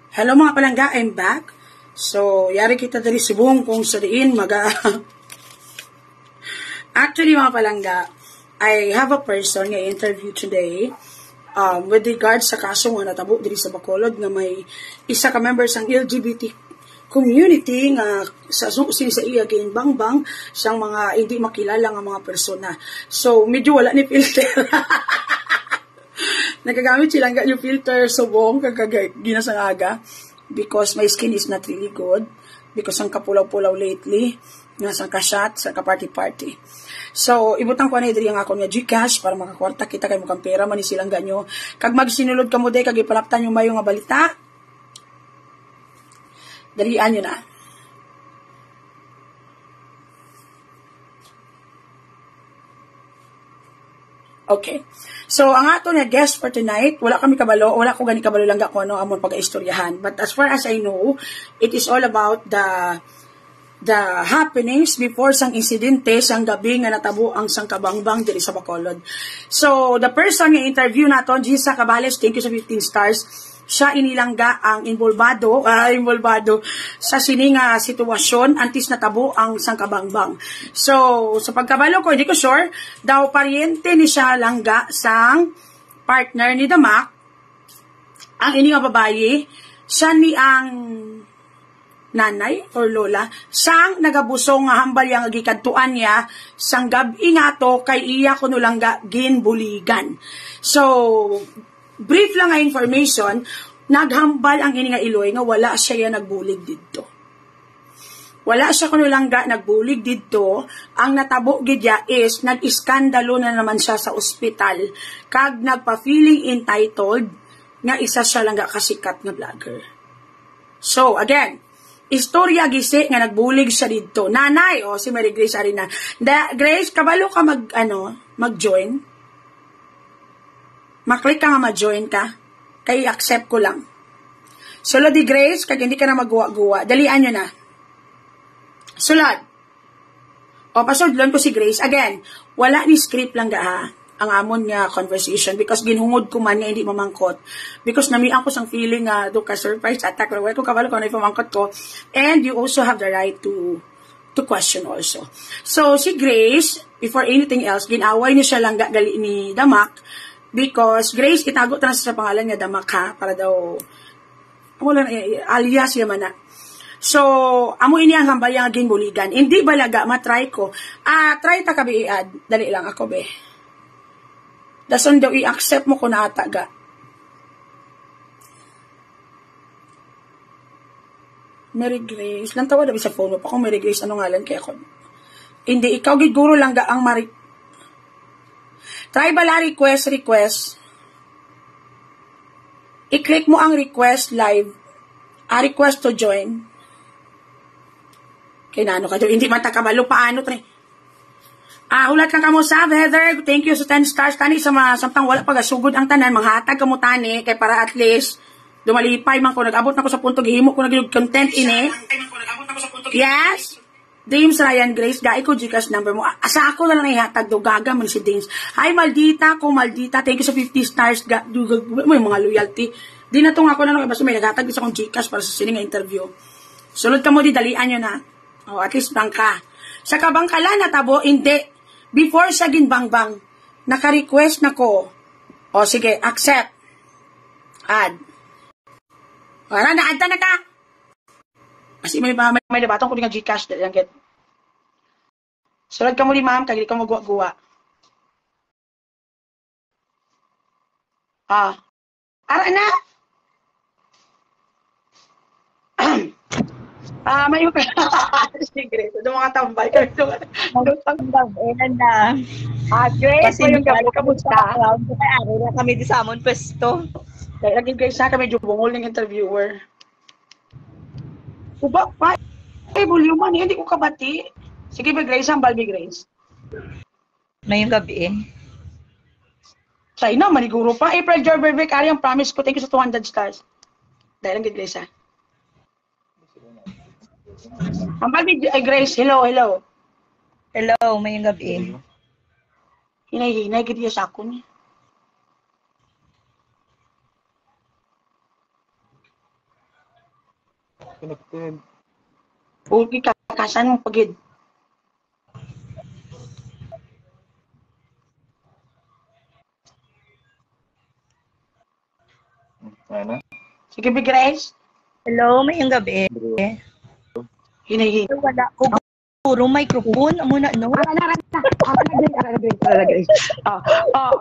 Hello mga palangga, I'm back. So, yari kita dari Subong kung sa diin Actually mga palangga, I have a person nga interview today with regards sa kaso nga natabo diri sa Bacolod nga may isa ka member sang LGBT community nga sa susi sa iya ginbangbang sang mga hindi makilala nga mga persona. So, medyo wala ni filter. Nagagamit silang yung filter subong ginasangaga because my skin is not really good because ang kapulaw-pulaw lately nga sang ka-shot sa ka-party-party. So, ibutang ko na diri ang ako nga Gcash para makakwarta kita kay mukang pera man silang ganyo. Kag magsinulod ka mo day kag ipalaptan yung mayo nga balita. Dalian nyo na. Okay. So, ang ato na guest for tonight, wala ko gani kabalo lang ako ano amon pag-istoryahan. But as far as I know, it is all about the happenings before sang insidente sang gabi nga natabo ang sang kabangbang diri sa Bacolod. So, the person nga interview naton, Gisa Cabales, thank you sa 15 stars. Siya inilangga ang involvado sa sininga sitwasyon antes natabo ang sangkabangbang. So, sa pagkabalo ko, hindi ko sure, daw paryente ni siya langga sang partner ni Damak, ang ini nga babayi, siya ni ang nanay or lola, sang nagabusong nga hambal yang agikadtuan niya, sang gabi nga to, kay iya kuno langga ginbuligan. So, brief lang nga information, naghambal ang ini nga Iloy nga wala siya nagbulig didto. Wala siya kuno langga nagbulig didto, ang natabo gidya is nag-iskandalo na naman siya sa ospital kag nagpa-feeling entitled nga isa siya langga kasikat nga vlogger. So, again, istorya gisi nga nagbulig siya didto. Nanay, si Mary Grace Arena. Grace, kabalo ka mag-join? Maklik ka nga ma-join ka, kay accept ko lang. Sulod di Grace, kag hindi ka na magguwa-guwa, dalian nyo na. Sulod. Pasudlon ko si Grace. Again, wala ni script lang ga ang amon nga conversation because ginhungod ko man nga hindi mamangkot. Because namiang ko sang feeling nga do ka surprise attack. Wala ko kabalo ko na ipamangkot ko. And you also have the right to question also. So, si Grace, before anything else, ginaway niya siya lang gali ni Damak. Because Grace, itago ta na sa pangalan niya Damak ha, para daw, alias yaman na. So, amo ini ang hambal yung ginbuligan. Hindi balaga, matry ko. Try ta kabi i-add. Dali lang ako be. Dason daw i-accept mo ko na ataga. Mary Grace, lang tawa daw sa phone mo pa kung Mary Grace, ano ngalan kaya ako? Hindi, ikaw giguro lang ga ang try bala request. I-click mo ang request live. Request to join. Kaya na ano ka doon. Hindi man takabalo. Paano? Ulat kang kamo sa Heather. Thank you sa 10 stars. Tani sa mga samtang wala pagasugod ang tanan. Manghatag kamo tani. Kaya para at least dumalipay man ko. Nag-abot na ko sa punto. Gihimo ko nag content ini. Yes. James Ryan Grace, gai ko Gcash number mo. Asa ako na lang ihatag do gaga man si James. Hi Maldita, thank you sa 50 stars. Mo yung mga loyalty. Di na tong ako na lang basta may naghatag sa akong Gcash para sa sining interview. Sulod ka mo di dalian nyo na. At least bangka. Sa kabangkala na tabo, hindi. Before sa ginbangbang, naka-request na ko. Sige, accept. Add. Wala na, add na ka. Kasi may nabatong ko din nga Gcash. Sulod ka mo di ma'am, kagili ka magwa-guwa. Ara na! May yung Grace. Ito mga tambay. Grace, may yung gabo kamusta? Ari na kami di sa amon pwesto. Lagi Grace na kami bungol ng interviewer. Ubak pa. Volume man, hindi ko kabati. Sige ba Grace, ang Balbi Grace? Ngayong gabi Say na, maniguro pa. April Jorberbeck, ari ang promise ko. Thank you sa 200 stars. Dahil lang Grace ha. Ang Balbi Grace, hello. Hello, ngayong gabi. Hinay-hinay, gitiya sa ako niya. Connected. Okay, kakasan mo pagid. Ano? Sige, Big Grace. Hello, mayong gabi. Hinahin. Wala ko puro microphone. Amo na, no?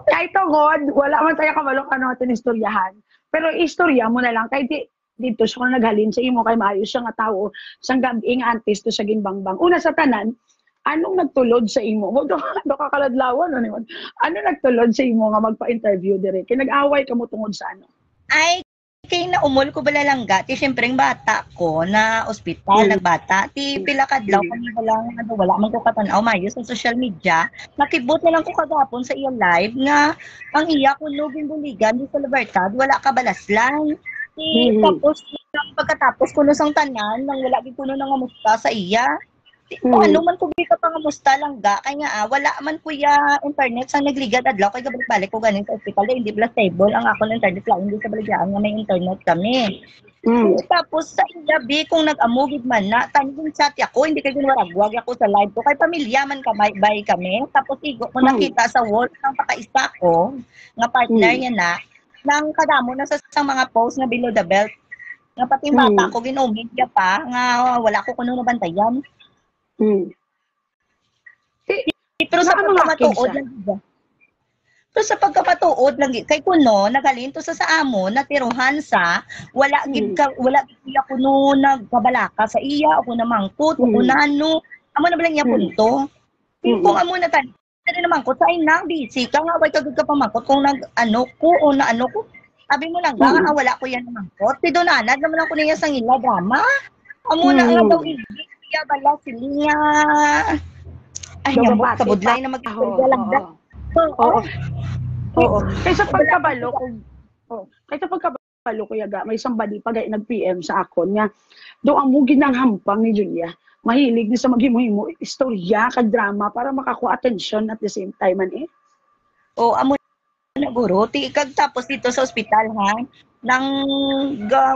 Kahit God, wala man tayo kabalo ka natin istoryahan. Pero istorya mo na lang, kahit dito siya kung naghalin sa imo, kay maayos siya nga tao, siyang gabing artist to sa ginbangbang. Una sa tanan, anong nagtulod sa imo? Do kakaladlawan, ano naman? Ano nagtulod sa imo nga magpa-interview dire? Kaya nag-away ka mo tungod sa ano? Ay, kay naumol ko bala langga. Ti syempre ang bata ko na ospital, nagbata. Ti pila kadlaw kami wala man ko katanaw mayo sa social media. Nakibot na lang ko kagapon sa iya live nga ang iya ko no ginbuligan di sa libertad, wala ka balaslan. Tapos pagkatapos kuno sang tanan nang wala gid kuno nang amusta sa iya. Ano man ko ka pang amusta langga kay nga wala man kuya internet sang nagligad adlaw kay gabalik-balik ko ganin sa ospital hindi bala stable ang ako ng internet lang hindi sa baligyan nga may internet kami. Tapos sa gabi kung nag-amugid man na tanong chat ako hindi kay ginwaragwag ako sa live ko kay pamilya man kamay kami tapos igo ko nakita sa wall ng pakaisa ko nga partner niya na nang kadamo na sa mga post nga below the belt nga pati bata ko ginumig niya pa nga wala ko kuno nabantayan. Pero sa pagkamatuod lang gid. Pero sa pagkamatuod lang gid kay kuno nagalinto sa amon na tiruhan sa wala gid wala gid kuno nagkabalaka sa iya o na mangkot o nano amo na ba lang iya punto. Kung amo na tan naman ko sa inang busy ka nga way kagud ka pamangkot kung nag-ano ko o na ano ko. Sabi mo lang nga wala ko yan mangkot. Ti donanad naman ako niya sang ila drama. Amo na nga daw iya bala sila. Ay, nyamot, kabudlay na mag-istorya lang da. Oo. Kaysa pagkabalo ko yaga, may somebody pag nag-PM sa akon nga, do ang mugin ng hampang ni Julia. Mahilig ni sa maghimo-himo, istorya, ka-drama, para makakuha attention at the same time man eh. Amo na guro, tikag tapos dito sa ospital ha, nang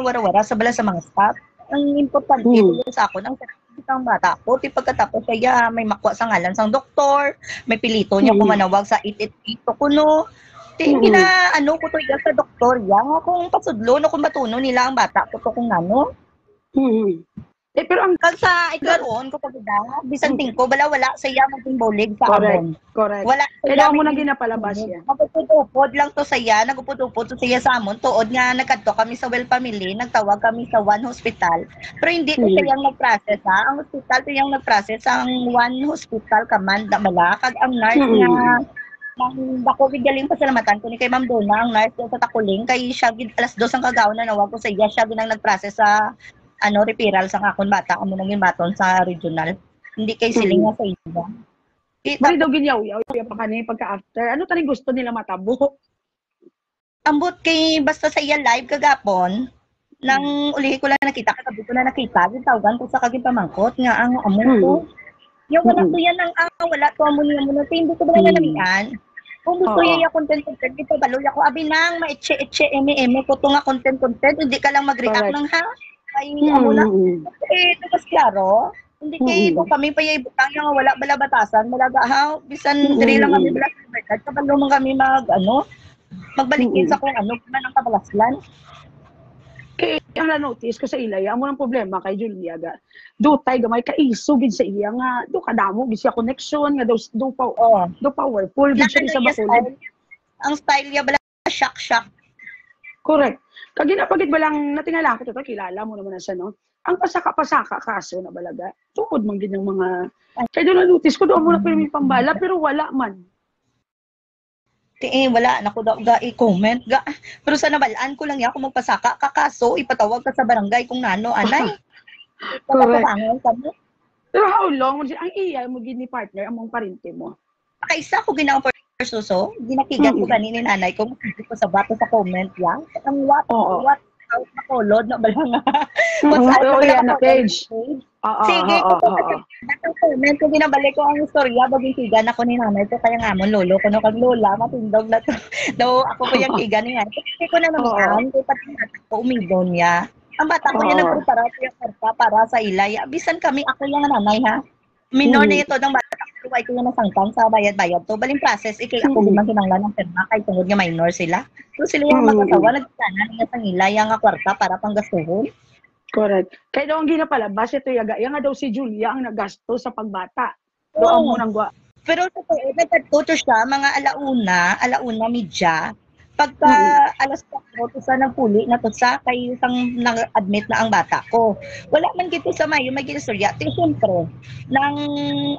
wara-wara sa bala sa mga staff. Ang importante sa akon, ang ang bata ko, ti pagkatapos siya may makuha sa ngalan sang doktor, may pilito niya kumanawag sa 888 kuno. Ti ano ko to sa doktor ya, kung pasudlo no kung matuno nila ang bata ko to kung ano. Pero ang sa ikaroon ko pagda, bisan tingko wala sa iya maging bolig sa amon. Correct. Wala kaya mo nang ginapalabas niya. Nagupod lang to sa iya, nagupod-upod to sa iya sa amon tuod nga nagkadto kami sa Well Family, nagtawag kami sa One Hospital. Pero hindi to siya yung nag-process ha. Ang hospital to yung nag-process ang One Hospital kaman damala kag ang nurse nga nang dako galing pasalamatan ko ni kay Ma'am Donna ang nurse sa Takuling kay siya alas 2 ang kagaw na nawag ko sa iya siya ginang nag-process sa referral sa akon bata amo nang baton sa regional. Hindi kay siling nga sa iya. Bali daw ginyaw-yaw pa kanay pagka after. Ano taning gusto nila matabo? Ambot kay basta sa iya live kagapon nang ulihi ko lang nakita kagabi ko na nakita tawagan ko sa kaging pamangkot nga ang amo ko. Yung wala to yan ang wala to amo niya mo na hindi ko ba na namian. Kung gusto iya content dito baloy ako abi nang ma-eche ko to nga content hindi ka lang mag-react nang ha. Ay, amo na. Ito mas klaro. Hindi kayo kami pa yung butang yung wala bala batasan. Malaga ha, bisan diri lang kami bala sa libertad. Kapag naman kami magbalikin sa kung ano, man ang kabalaslan. Kaya ang na-notice ko sa ilaya, amo ng problema kay Julia ga. Do tay gamay ka isugid sa iya nga, do kadamo gid siya connection nga do powerful gid siya sa bakulod. Ang style niya bala shock. Correct. Kag ginapagid ba lang natingala ko to kilala mo naman na siya no. Ang pasaka kaso na balaga. Tukod man gid ng mga kay do na notice ko do mo na pero may pambala pero wala man. Wala na ko daw i-comment ga. Pero sa nabalaan ko lang ya kung magpasaka ka kaso ipatawag ka sa barangay kung nano anay. Correct. Pero how long mo ang iya mo gid ni partner among parente mo? Kaisa ko ginawa suso, ginakigat ko kanini nanay ko ko sa bato sa comment lang. Ang what nakolod na bala nga. Na page. Sige, comment ko ginabalik ko ang istorya baging kigan ako ni nanay ko kaya nga mo lolo ko no kag lola matindog na to. Daw ako pa yung kigan niya. Kasi ko na namian, kay pati ko umidon niya. Ang bata ko yung nagprepara ko yung karta para sa ilay. Bisan kami, ako yung nanay ha. Minor na ito ng bata ko, ay ko yung nasangkang sa bayad-bayad to. Baling process, ikay ako din kinanglan ng perma, kahit tungod nga minor sila. So sila yung mag-asawa, nagkana nga sa ilay, ang kwarta para panggastuhon. Correct. Kaya daw ang ginapalabas, ito yaga, yung nga daw si Julia ang nagasto sa pagbata. Doon mo nang gwa. Pero sa nagkatuto siya, mga alauna media, pagka alas 4, sa nagpuli na to sa kay isang nag-admit na ang bata ko. Wala man gito sa mayo, may ginastorya. Pero siyempre, nang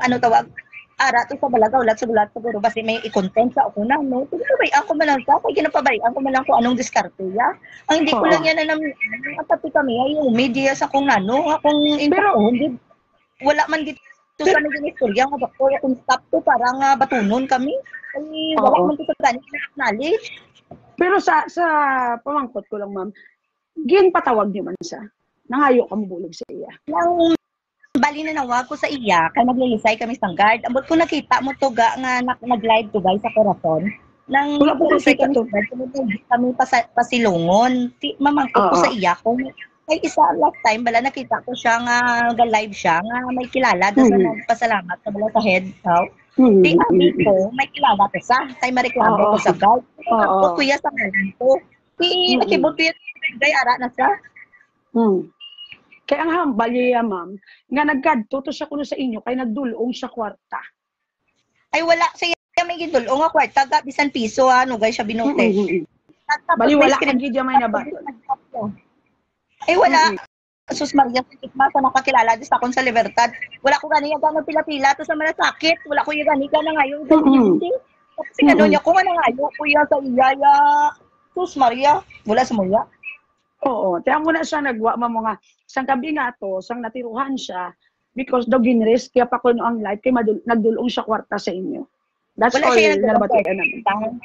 ano tawag, ara to sa balagaw, ulat sa gulat siguro, basta may i-content sa ako na, no? Pagkabay, ako man lang sa, kaya ginapabay, ako man lang kung anong diskarte ya. Ang hindi ko lang yan na namin, ang pati kami, ay yung media sa kung ano, akong hindi, wala man gito sa may ginastorya, nga bakto, akong stop to, parang batunon kami. Ay, wala man gito sa ganit na acknowledge. Pero sa pamangkot ko lang, ma'am, gin patawag niyo man siya. Nangayo ka mabulog sa iya. Nang bali na nawag ko sa iya, kaya naglalisay kami sa guard. Ambot ko nakita mo to nga nag-live to guys sa Corazon. Nang naglalisay kami sa guard, kami pasilungon. Mamangkot ko sa iya kung may isa last time, bala nakita ko siya nga live siya, nga may kilala, tapos nagpasalamat sa bala sa head house. Di abi ko, may kilala ko sa, tayo mareklamo ko sa guard. Ako kuya sa ngayon ko. Di nakibot ko yung gay ara na siya. Kaya ang hambal niya, ma'am, nga nagkadto siya kuno sa inyo, kaya nagdulong siya kwarta. Ay wala, siya may gidulong nga kwarta, bisan piso ano, guys, siya binote. Bali wala kang gidya may nabato. Ay wala. Sus Maria, sa nakakilala din sa akong sa Libertad. Wala ko ganiya gano'ng pila-pila to sa malasakit. Wala ko yung ganiya na ngayon. Kasi gano'n niya ko nga nangayo kuya sa iyaya. Sus Maria, wala sa muya. Oo, kaya muna siya nagwa mga sang gabi nga to, sang natiruhan siya because daw ginrisk kaya pa kuno ang life kay nagdulong siya kwarta sa inyo. That's wala all siya nabatian namin.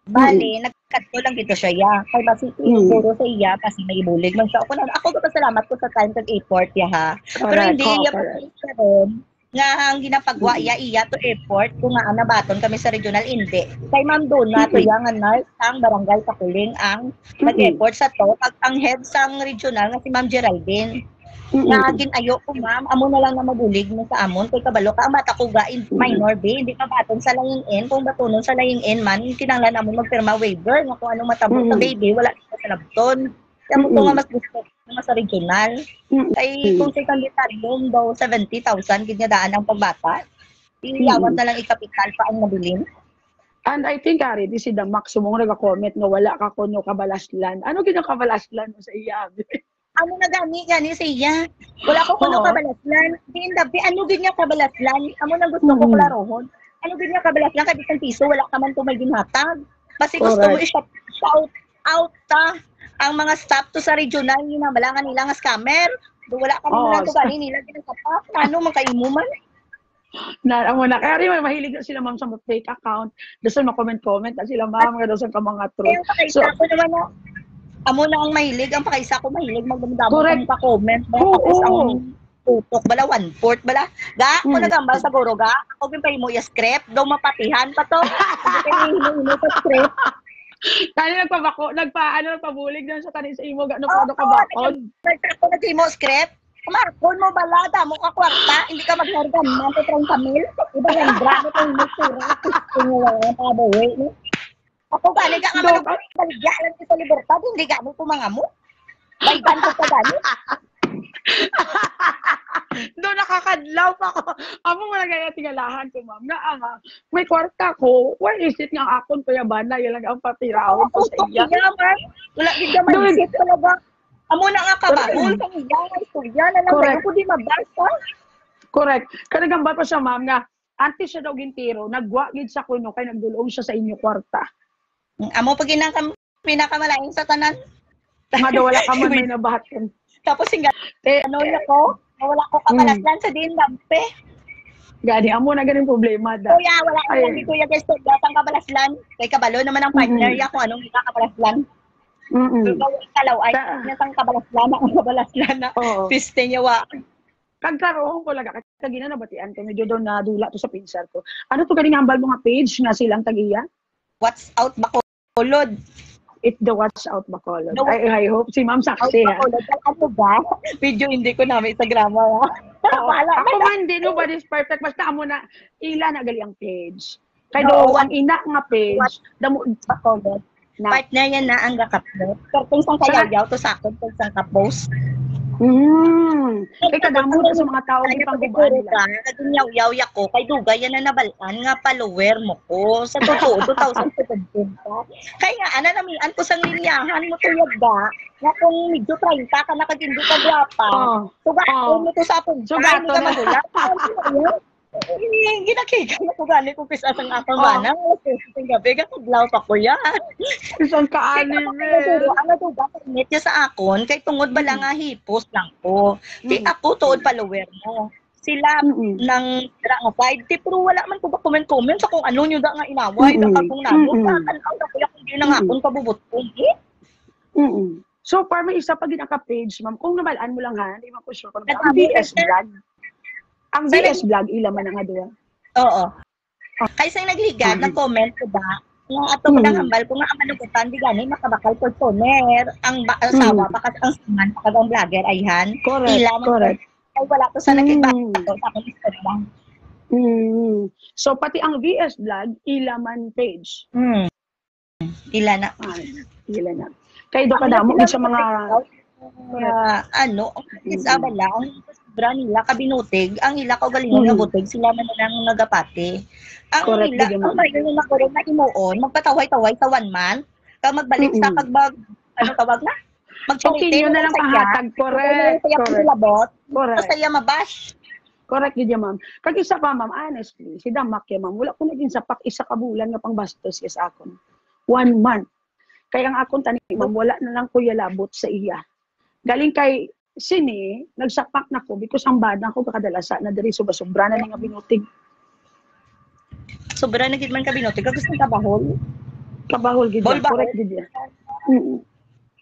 Bali, nagkadto lang dito siya ya. Kay basi siguro sa iya kasi may ibulig man siya. Ako pasalamat ko sa time tag airport ya ha. Pero hindi iya pa siya ron nga ang ginapagwa iya to airport kung nga nabaton kami sa regional hindi. Kay Ma'am Donna to yang nurse ang barangay Kakuling ang nag-airport sa to pag ang head sang regional nga si Ma'am Geraldine. Nga ginayo ko ma'am, amo na lang na mabulig mo sa amon kay kabalo ka ang bata ko ga minor ba hindi ka baton sa laying-in kung batunon sa laying-in man kinahanglan amo magpirma waiver nga kung anong matabot sa baby wala ka sa labton kaya mo nga mas gusto nga sa regional ay kung sa kandidaryong daw 70,000 ginyadaan ang pagbata iyawan na lang ikapital pa ang nabilin. And I think Ari, this is the maximum nag-comment nga wala ka kuno kabalaslan. Ano ginakabalaslan mo sa iya? Ano na gani siya? Wala ko kuno kabalaslan. Hindi ano gid niya kabalaslan? Amo nang gusto ko klarohon. Ano gid niya kabalaslan kay bisan piso wala ka man to may ginhatag. Kasi gusto mo i-shout out ang mga staff to sa regional ni na balangan nila nga scammer. Wala ka man to gani nila ginatapak. Ano man kaimo man? Amo na kaya rin mahilig na sila ma'am sa fake account. Daso ma-comment na sila ma'am nga daw sa mga truth. So ako naman amo na ang mahilig, ang pakaisa ko mahilig magdamdamo ang pa-comment. Tapos ang tutok, bala 1/4, bala. Ga, ako nagambal sa guro, ga. Ako ginpay mo yung script, daw mapatihan pa to. Hindi kayo hino sa script. Kaya nagpabulig na sa kanin sa imo, gano pa ka bakod. Ako nag-imo script, kumarkon mo bala, damo ka kwarta, hindi ka mag-hargan, manto 30 mil. Iba yung drama ko yung sura, kung wala pa bawi, no? Ako gani ka nga baligya lang sa Libertad, hindi gani ko mga mo. Baydan ko pa gani. Doon nakakadlaw pa ko. Amo mo na gaya tingalahan ko, ma'am. Na may kwarta ko. Why is it nga akon kuya bana? Yan lang ang patiraon ko sa iya. Wala din ka man-isip talaga. Amo na nga kabahol kang iya nga istorya na lang kayo ko di mabasa. Correct. Kanagamba pa siya, ma'am, nga antes siya daw gintiro, nagwagid sa kuno kay nagdulong siya sa inyo kwarta. Amo pag pinakamalain sa tanan. Nga daw wala ka man may nabahaton. Tapos ano niya ko, wala ko kabalaslan sa din dampe. Gani, amo na ganing problema da. Kuya, wala ka lang kuya guys, ang kabalaslan. Kay kabalo naman ang partner niya kung anong kabalaslan. Pero kalaw ay niya sang kabalaslan na piste niya wa. Kagkaroon ko laga kagina na batian ko medyo doon na dula to sa pinsar ko. Ano to ganing hambal mga page nga silang tagiya? What's out Bacolod. It's the watch out Bacolod. No, I hope si Ma'am saksi ha. Ano ba? Video hindi ko namin sa grama. Oo, ako man din, nobody's perfect. Basta amo na, ila na gali ang page. Kaya ang ina nga page, damo Bacolod. Partner yan na ang gakaplo. Pero kung saan kayaw to sa akin, kung saan ka-post. Kaya kadamo na sa mga tao di pangguban nila. Naging yaw-yaw ko, kay Dugay yan na nabalaan nga follower mo ko. Sa totoo, 2017 ka. Kaya ana namian ko sang linyahan mo to yagda. Nga kung medyo 30 ka nakagindi ka gwapa. Sugaton mo to sa akin. Sugaton ka magulat. Ginakika na ko gani kung kisa sang akong bana. Sa gabi, kakaglaw pa ko yan. Isang ka-anim Ano to ba? Net niya sa akon, kay tungod ba lang nga hipos lang ko. Di ako tuod follower mo. Sila ng nga side, pero wala man ko ba comment sa kung ano nyo da nga inaway, da akong nano. Tatanaw na kuya kung di na nga akong kabubutong. So, para may isa pa ginaka-page, ma'am, kung nabalaan mo lang ha, hindi man ko sure kung ang VS Vlog. Ang VS Vlog, ilaman na nga doon. Oo. Kaysa yung nagligad, nag-comment ko ba, nga ato ko nang hambal ko nga ang manugutan, di gani, makabakal ko toner, ang asawa, bakas ang saman, bakas ang vlogger, ayhan. Correct. Ay, wala to sa nakibaka to, sa akong story lang. So, pati ang VS Vlog, ilaman page. Ila na. Ila na. Kaya doon ka damo sa mga... isa ba lang, sobra nila kabinutig, ang ila ko galingon nga butig, sila man lang nagapati. Ang correct, ila, ang mayon na ko na imuon, magpataway-taway sa 1 month, kag magbalik sa pagbag, tawag na? Mag-charity na lang pahatag, correct. Basta iya mabash. Correct, yun ma'am. Kag isa pa, ma'am, honestly, si Damak ma'am, wala ko naging sapak isa ka bulan nga pang bastos sa akon. 1 month. Kaya ang akong tani, ma'am, wala na lang kuya labot sa iya. Galing kay sini, nagsapak na ko because ang bad na ko kakadalasa na diri sobra na nga binutig. Sobra na gid man ka binutig, gusto ka bahol? Kabahol gid. Correct gid.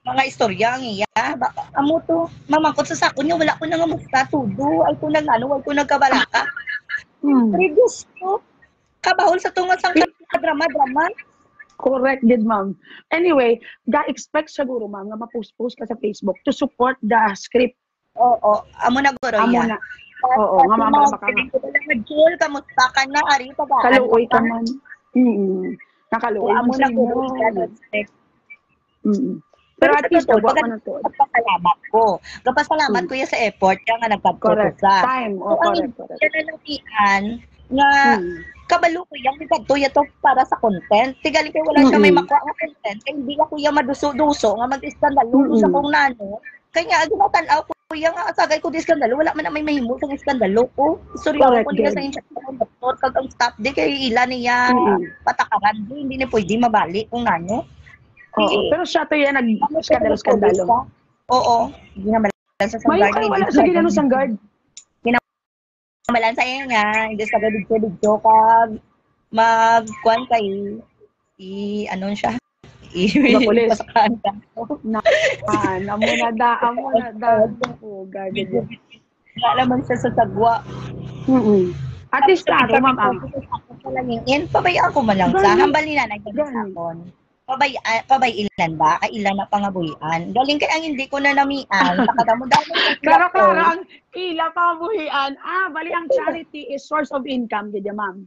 Mga istorya ang iya. Amo to, mamangkot sa sakon niya, wala ko nang musta tudo, ay ko nang wala ko nagkabalaka. Previous ko, kabahol sa tunga sang drama. Correct, did ma'am. Anyway, ga-expect siguro ma'am nga ma-post ka sa Facebook to support the script. Oo, amo na guro yan. Oo, nga ma'am baka Jul, kamusta ka na ari pa ba? Kaluoy ka man. Nakaluoy amo na guro yan. Pero at least wag ka na to. Nagpasalamat ko. Nagpasalamat ko ya sa effort kaya nga nagpapot sa. Time, correct. Yan na lang nga kabalo ko yung nagkatuya to para sa content. Tigaling kayo wala siya may makuha nga content. Kaya hindi ka kuya maduso-duso nga mag-iskandalo sa kung nano. Kaya ginatanaw ko kuya nga asagay ko di iskandalo. Wala man na may mahimo sa iskandalo ko. Sorry ako ko nila sa inyo sa doktor. Kag ang stop di kayo ila niya patakaran. Hindi na pwede mabalik kung nano. Pero siya to yan nag-iskandalo. Oo. Hindi naman sa guard. May wala sa ginano sang guard. Malan sa iyo nga, hindi sa video kag magkuan kay anon siya. Mapulis. Pasakaan ka. Amo na da. Oh, gagawin. Nalaman siya sa sagwa. At least klaro, ma'am. Pabayaan ko man lang sa hambal ni nanay sa akon. Pabay ilan ba? Ilan na pangabuhian. Galing kay ang hindi ko na namian. Nakadamo dahil. Pero klaro, ang ila pangabuhian. Bali ang charity is source of income, gaya ma'am.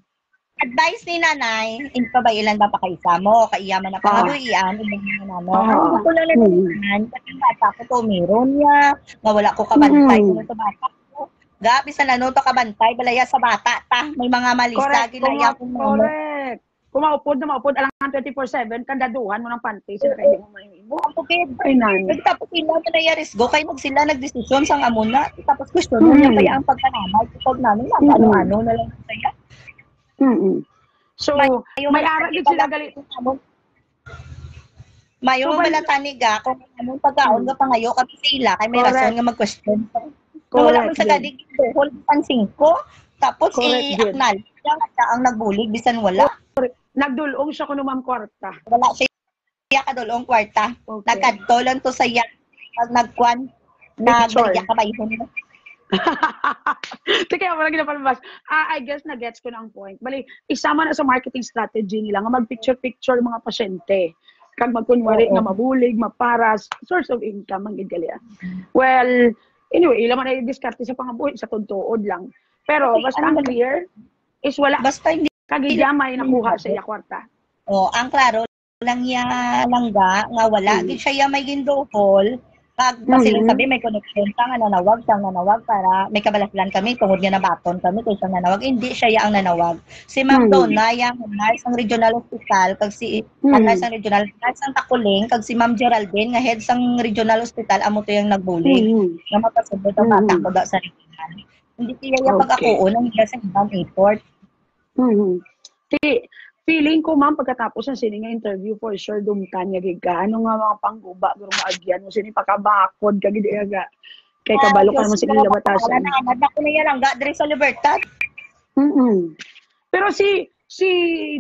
Advice ni nanay, pabay ilan ba pa kaisa mo? Kaiyaman na pangabuhian. Ilan na mo. Ang ko na namian. Kasi bata ko to, meron niya. Mawala ko kabantay ko sa bata ko. Gabi sa nanuto kabantay, balaya sa bata ta. May mga malista. Ginaya ko mo. Correct. Kung maupod, alangan 24/7, kandaduhan mo ng panty, sila kayo mo mahimo. Ang tugid. Ay, nanay. Tapos sila na nayaris go, kay sila nagdesisyon sang amo na. Tapos gusto niya kaya ang pagkanamay. Kapag namin, ano na lang saya. So, may ara din sila galit. Mayo mo malataniga, kung anong pagkaon ka pa ngayon, kasi sila, kay may rason nga mag-question. Wala mo sa galig, hold pansing ko, tapos i-acknowledge siya ang nagbulig, bisan wala. Nagdulong siya kuno ma'am kwarta. Wala siya kadulong kwarta. Nagkadtolon to sa iya. Pag nagkwan, nagdaya ka ba yun? Kaya wala ginapalabas. I guess na-gets ko na ang point. Bali, isama na sa marketing strategy nila nga mag-picture-picture mga pasyente. Kag magkunwari Oo. nga mabulig, maparas, source of income ang gidgali. Well, anyway, ila man ay diskarte sa pangabuhi sa tuntuod lang. Pero Okay, basta ano ang ba? clear is wala Basta hindi kagidya may nakuha sa iya kwarta. ang klaro lang ya langga nga wala gid siya may gindohol kag pasiling sabi may connection sa nga nanawag para may kabalaslan kami tungod nga nabaton kami kay siya nanawag hindi siya ang nanawag si Ma'am Donna yang nurse ang regional hospital kag si nurse ang regional nurse ang Takuling kag si Ma'am Geraldine nga head sang regional hospital amo to yung nagbulig nga mapasubot ang bata ko da sa regional hindi siya pag ako unang sa ibang airport. Feeling ko, ma'am, pagkatapos ng sining interview, for sure, dumtan niya giga. Ano nga mga pangguba, gurong maagyan mo, sini pakabakod, kagid ga. Kay kabalo ka naman sige labatasan. Nagdako na yan lang, diri sa Libertad. Pero si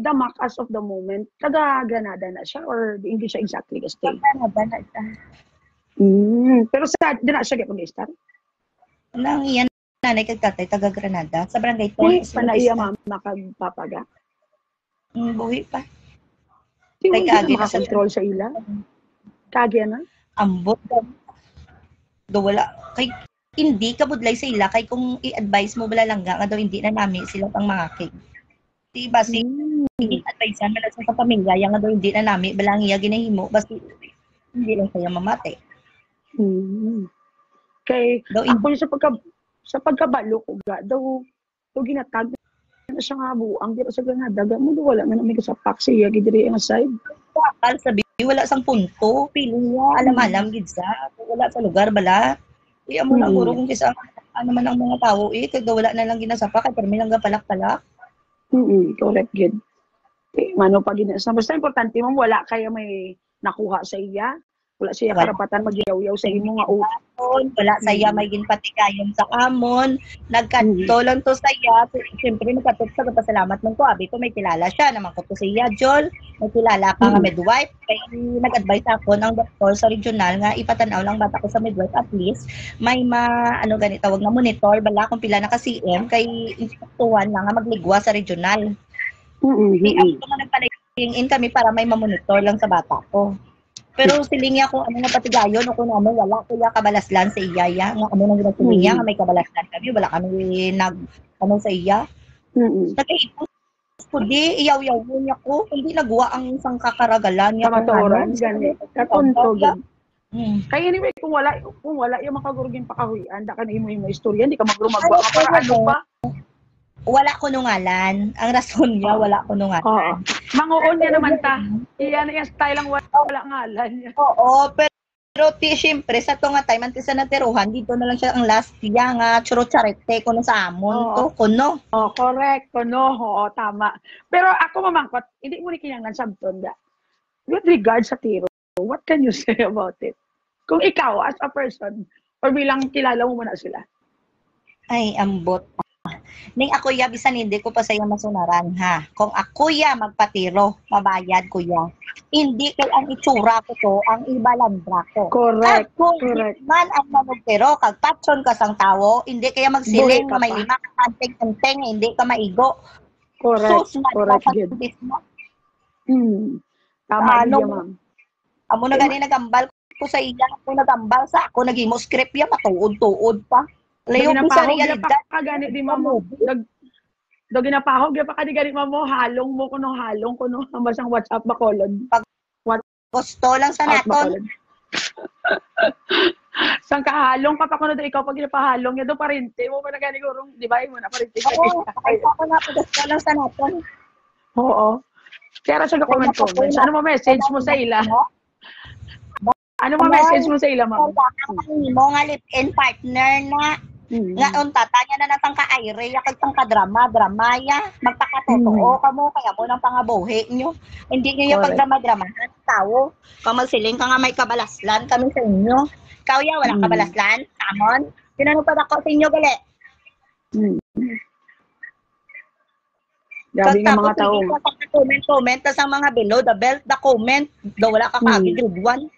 Damak, as of the moment, taga Granada na siya, or hindi siya exactly stay? Granada na siya. Pero sa, di na siya kapag-start? Nang iyan, nanay kag tatay, taga Granada, sa barangay 10. Uy, panaiya, ma'am, makagpapaga. Buhi pa. Di mo hindi makakontrol sa ila? Kagya na? Ambot. Do wala. Kay, hindi ka budlay sa ila. Kay kung i-advise mo bala lang nga daw hindi na nami sila pang mga king. Diba si advisean bala sa pamilya yang daw hindi na nami bala iya ginahimo basta hindi lang saya mamate. Kay daw ako sa pagkabalo ko daw ginatag na siya nga buang dito sa Granada mo wala man may kasapak siya gidiri ang side akal sabi wala sang punto piling niya alam gid sa wala sa lugar bala amo na guro kung kisa ano man ang mga tao kay wala na lang ginasapak kay permi lang palak-palak correct gid mano pa gid sa basta importante mo wala kaya may nakuha sa iya wala siya karapatan magyaw-yaw sa imo nga wala saya may ginpatikayon sa amon nagkanto lang to saya siyempre nagkatut sa pasalamat man ko abi ko may kilala siya naman ko to siya Jol may kilala ka nga midwife kay nag-advise ako ng doktor sa regional nga ipatanaw lang bata ko sa midwife at least may ano ganito wag na monitor bala kung pila na ka CM kay instruktuhan lang nga magligwa sa regional ako nga nagpalaging kami para may mamonitor lang sa bata ko. Pero siling niya kung ano nga patigayon o kung ano wala kuya kabalaslan sa iya nga kamo nang ginasuling niya nga may kabalaslan kami wala kami sa iya nakaipos ko di iyaw-yaw niya ko hindi nagwa ang isang kakaragalan niya kamaturan gani katunto kaya anyway kung wala yung makagurugin pakahuyan da ka na imo istorya hindi ka magrumagwa para ano pa wala ko nungalan. Ang rason niya, wala ko nungalan. Manguon niya naman ta. Iyan yung style ang wala ngalan niya. Oo, pero siyempre, sa to nga time, antes na natiruhan, dito na lang siya ang last year nga, churo-charete, kuno sa amon to, kuno. Correct, kuno, tama. Pero ako mamangkot, hindi mo ni kinyangan sabton da. With regards sa tiro, what can you say about it? Kung ikaw, as a person, or bilang kilala mo na sila? Ay, ambot. Ning ako ya bisan hindi ko pa saya masunaran ha. Kung ako ya magpatiro, mabayad ko ya. Hindi kay ang itsura ko to, ang ibalandra ko. Correct. Correct. Man ang manugtiro kag patron ka sang tawo, hindi kaya magsiling nga may lima ka anteng hindi ka maigo. Correct. Correct. Tama niya, ma'am. Amo na gani nagambal ko sa iya, ako nagambal sa ako nagimo script ya matuod-tuod pa. Layo ko sa realidad ka gani di mo do ginapahog ya pa ka di gani mo halong mo kuno halong kuno masang WhatsApp bakolod what gusto lang sa naton sang kahalong pa kuno do ikaw pag ginapahalong ya do parente mo pa na gani gurong di ba mo na parente ay ako na gusto lang sa naton kaya sa comment ano mo message mo sa ila ano mo message mo sa ila ma'am mo nga live-in partner na nga unta tanya na natang ka-aire kag tang ka-drama ya magpakatotoo kamo kaya mo nang pangabuhi nyo hindi niyo yung pagdrama-drama tao kung magsiling ka nga may kabalaslan kami sa inyo ikaw ya wala kabalaslan kamon tinanong pa ako sa inyo gali gabi nga mga tao comment tas ang mga below the belt the comment do wala ka kagi grade 1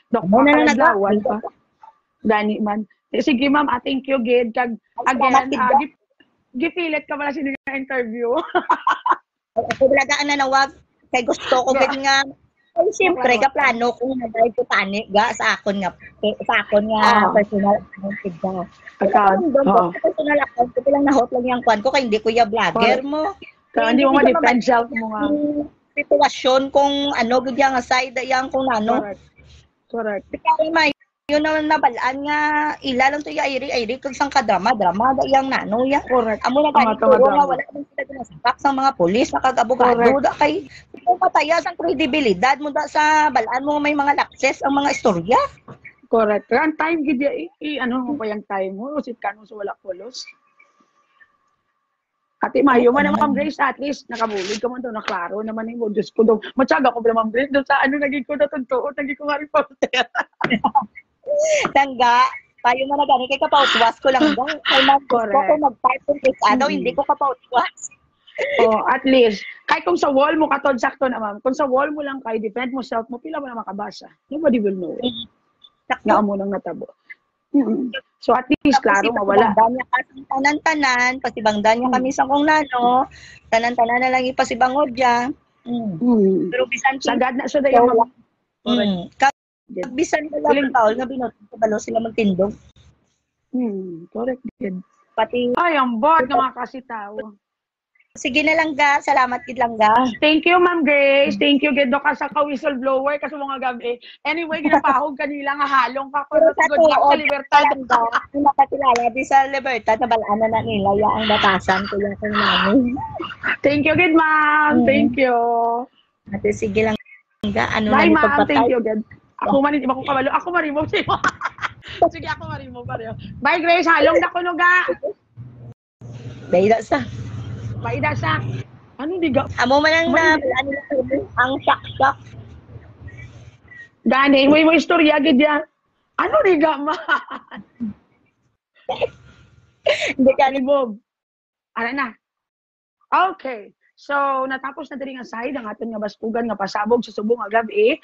dok na naglawan pa gani man sige ma'am thank you gid kag again gipilit ka pala sa interview ako talaga ang nanawag Kay gusto ko gid nga ay siyempre ka plano ko nga dahil ko tani ga sa akon nga personal account ga. Personal account ko lang nahot lang yang kwan ko kay hindi ko ya vlogger mo. Hindi mo ma-depend self mo nga. Sitwasyon kung ano gud yang side yang kung ano. Correct. Kaya may yun na nabalaan nga ila lang to ya iri kag sang kadrama da yang nano ya. Correct. Amo na ganito nga wala man sila ginasakak sang mga pulis nakag-abogado da kay kung patayas ang kredibilidad mo da sa balaan mo may mga lakses ang mga istorya. Correct. Kaya ang time gid ano mo pa yung time mo usit kanong so wala pulos. Ati mayo man Ma'am Grace, at least nakabulig ka man daw, naklaro naman yung Diyos ko daw. Matyaga ko pala Ma'am Grace, doon sa ano naging ko na tuntuot, naging ko nga rin pauter. Tangga, tayo na na gani, kay kapautwas ko lang daw. Kay mag-correct ko mag-type kung ano, hindi ko kapautwas. Oh, at least, kahit kung sa wall mo, katod sakto na ma'am, kung sa wall mo lang kayo, depend mo self mo, pila mo na makabasa. Nobody will know. Nga mo nang natabo. So at least, klaro, mawala. Tanan-tanan, pasibangdan niya kami sa kong nano, tanan-tanan na lang ipasibangod dyan. Pero bisan sagad na so dayo ma'am. Bisan na lang taol nga binotong sa balo sila magtindog. Correct. Pati ay, ang board ng mga kasitaw. Sige na lang ga, salamat gid lang ga. Thank you Ma'am Grace, thank you gid ka sa ka-whistleblower kasi mga gabi. Anyway, ginapahog kanila nga halong ka pero good luck sa Libertad. Nakakilala di sa Libertad na balaan na nila ya ang batasan ko ya kung namin. Thank you gid ma'am, thank you. Ate sige lang ga, ano bye, na ma'am, thank you gid. Ako man hindi ko kabalo, ako ma-remove siya. Sige ako ma-remove pareho. Bye Grace, halong na kuno ga. Dahil sa Paida sa ano di ga? Amo man ang ang shock. Gani, mo istorya gid ya. Ano di ga ma? Hindi ka ni Bob. Ara na. Okay. So, natapos na diri nga side ang aton nga baskugan nga pasabog sa subong nga gabi.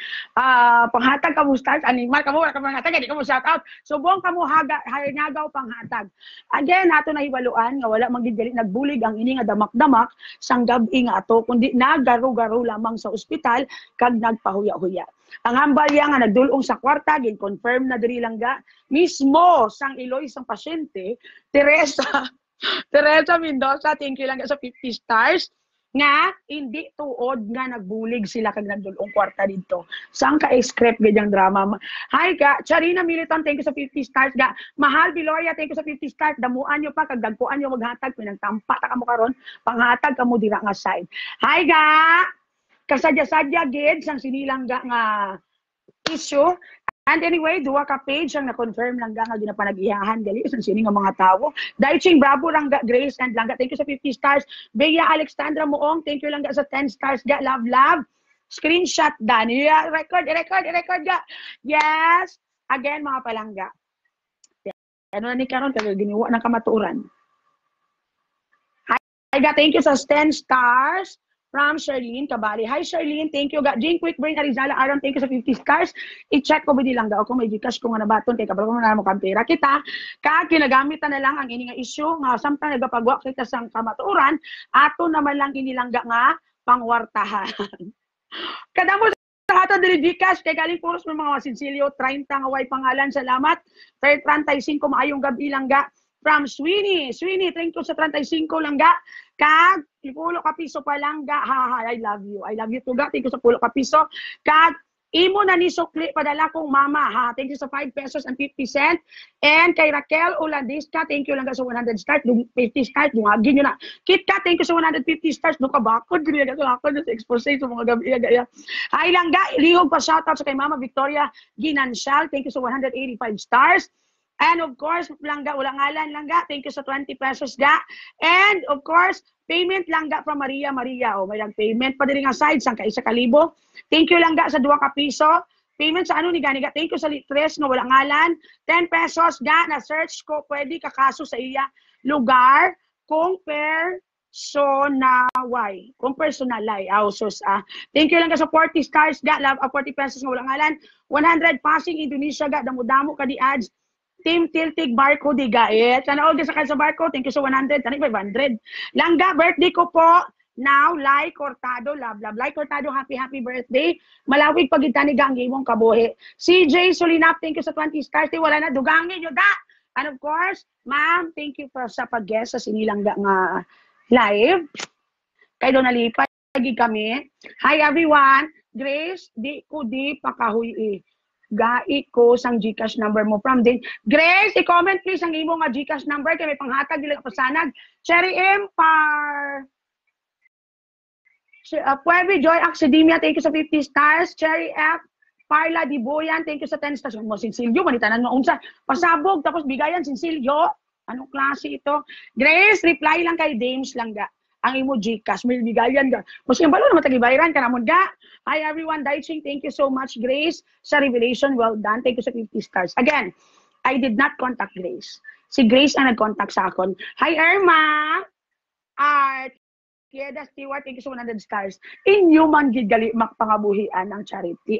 Panghatag kamo start animal kamo ka panghatag di kamo shout out. Subong kamo hangagaw panghatag. Again, ato na hibaluan nga wala man gid dili nagbulig ang ini nga damak-damak sang gabi nga ato kundi nagaro-garo lamang sa ospital kag nagpahuya-huya. Ang hambalya nga nagdulong sa kwarta gin confirm na diri lang ga mismo sang iloy sang pasyente Teresa Mendoza, thank you lang sa 50 stars. Nga hindi tuod nga nagbulig sila kag nagdulong kwarta dito. Saan ka script ganyang drama? Hi ka, Charina Militon, thank you sa 50 stars ga. Mahal Biloria, thank you sa 50 stars. Damuan nyo pa kag dagpuan nyo maghatag pinagtampa ta kamo karon, panghatag kamo dira nga side. Hi ga. Kasadya-sadya gid sang sinilang nga issue. And anyway, duwa ka page ang na-confirm lang nga ginapanag-iyahan gali sa sini nga mga tawo. Daiching Bravo Rangga Grace and Langga, thank you sa 50 stars. Bea Alexandra Muong, thank you lang sa 10 stars ga. Love. Screenshot Dani. Record ga. Yes. Again mga palangga. Ano na ni karon kag giniwa ng kamatuoran. Hi ga, thank you sa 10 stars. From Charlene Kabali. Hi Charlene, thank you. Jane Quick Brain Arizala Aram, thank you sa 50 stars. I-check ko ba lang daw ako may Gcash ko nga nabaton kay kabalo ko na mo kampera kita. Kag kinagamitan na lang ang ini nga issue nga samtang nagapagwa kita sang kamatuoran, ato naman lang inilangga nga pangwartahan. Kadamo sa ato diri Gcash kay galing puros ng mga Sinsilio 30 nga way pangalan. Salamat. 35 maayong gabi lang ga. From Sweeney, thank you sa 35 lang ga. Kag, 10 ka piso pa lang ga. I love you. I love you too ga. Thank you sa 10 ka piso. Kag, imo na ni sukli padala kong mama ha. Thank you sa 5 pesos and 50 cent. And kay Raquel Ulandisca, thank you lang ga sa 100 stars. 50 stars, dungagin nyo na. Kitka, thank you sa 150 stars. Nung kabakod, gano'n ga ako sa expose sa mga gabi. Ay lang ga, lihog pa shoutout sa kay Mama Victoria Ginansyal. Thank you sa 185 stars. And of course, langga, walang ngalan langga. Thank you sa 20 pesos ga. And of course, payment langga from Maria. O may lang payment pa diri nga side sang ka 1,000. Thank you langga sa 2 ka piso. Payment sa ano ni gani ga. Thank you sa litres nga walang ngalan. 10 pesos ga na search ko pwede kakaso sa iya lugar kung personalay. Thank you lang sa 40 stars ga. 40 pesos nga walang ngalan. 100 passing Indonesia ga. Damo-damo ka di ads. Team Tiltig Barcode di gait. Sana all sa barcode. Thank you sa 100. Tani 500. Langga, birthday ko po. Now, Lai Cortado, love. Lai Cortado, happy birthday. Malawig pagita ni Gangi mong kabuhi. CJ Solinap, thank you sa 20 stars. Wala na, dugangin nyo da. And of course, ma'am, thank you for sa pag-guest sa sinilang nga live. Kay Donalipay, kami. Hi everyone. Grace, di pakahuy gai ko sang GCash number mo from din. Grace, i-comment please ang imo nga GCash number kay may panghatag dili pasanag. Cherry Empire. Puevi Joy Academia, thank you sa 50 stars. Cherry F. Parla Diboyan, thank you sa 10 stars. Mo Sinsilyo, manitanan mo unsa. Pasabog, tapos bigayan Sinsilyo. Anong klase ito? Grace, reply lang kay Dames lang ga. Ang imo GCash, may bigayan ga. Mas yung balo na matagibayran ka namon ga. Hi everyone, Daiching, thank you so much. Grace, sa revelation, well done. Thank you sa 50 stars. Again, I did not contact Grace. Si Grace ang nag-contact sa akon. Hi Irma! Art! Kieda Stewart, thank you so 100 stars. Inhuman gid gali makpangabuhian ng charity.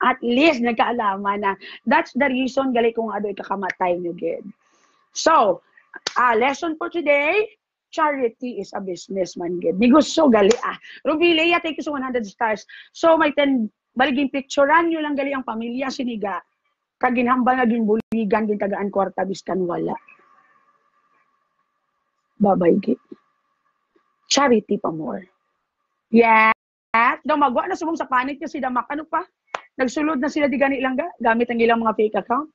At least nagkaalaman na that's the reason gali kung adoy kakamatay nyo gid. So, lesson for today, charity is a businessman gid. Negosyo gali Ruby Leia, thank you so 100 stars. So, may baliging picturean nyo lang gali ang pamilya siniga. Kaginhambal nga ginbuligan, gintagaan kwarta, biskan wala. Babay gid. Charity pa more. Yes. Dumagwa na sumong sa panic niya si Damak. Ano pa? Nagsulod na sila di gani lang gamit ang ilang mga fake account.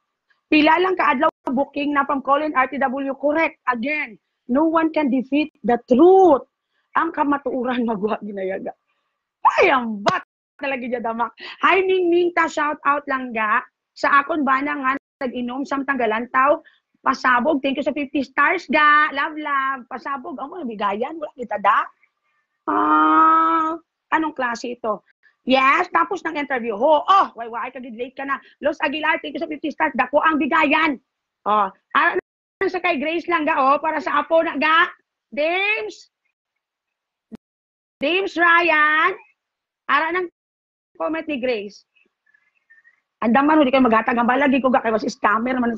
Pila lang kaadlaw booking na from Colin RTW. Correct. Again, no one can defeat the truth. Ang kamatuuran magwa ginayaga. Ay, ang bat talaga dyan Damak. Hi, Ning Ning ta, shout out lang ga. Sa akon ba na nga nag-inom samtang galantaw. Pasabog, thank you sa 50 stars ga. Love. Pasabog, ako nabigayan. Wala kita da. Anong klase ito? Yes, tapos ng interview. Why ka late ka na. Los Aguilar, thank you sa 50 stars. Dako ang bigayan. Ano sa kay Grace lang ga, para sa apo na ga. Dames Ryan. Ara ng comment ni Grace. Andaman, hindi kayo maghatag. Ang balagi ko ga, kaya was scammer naman.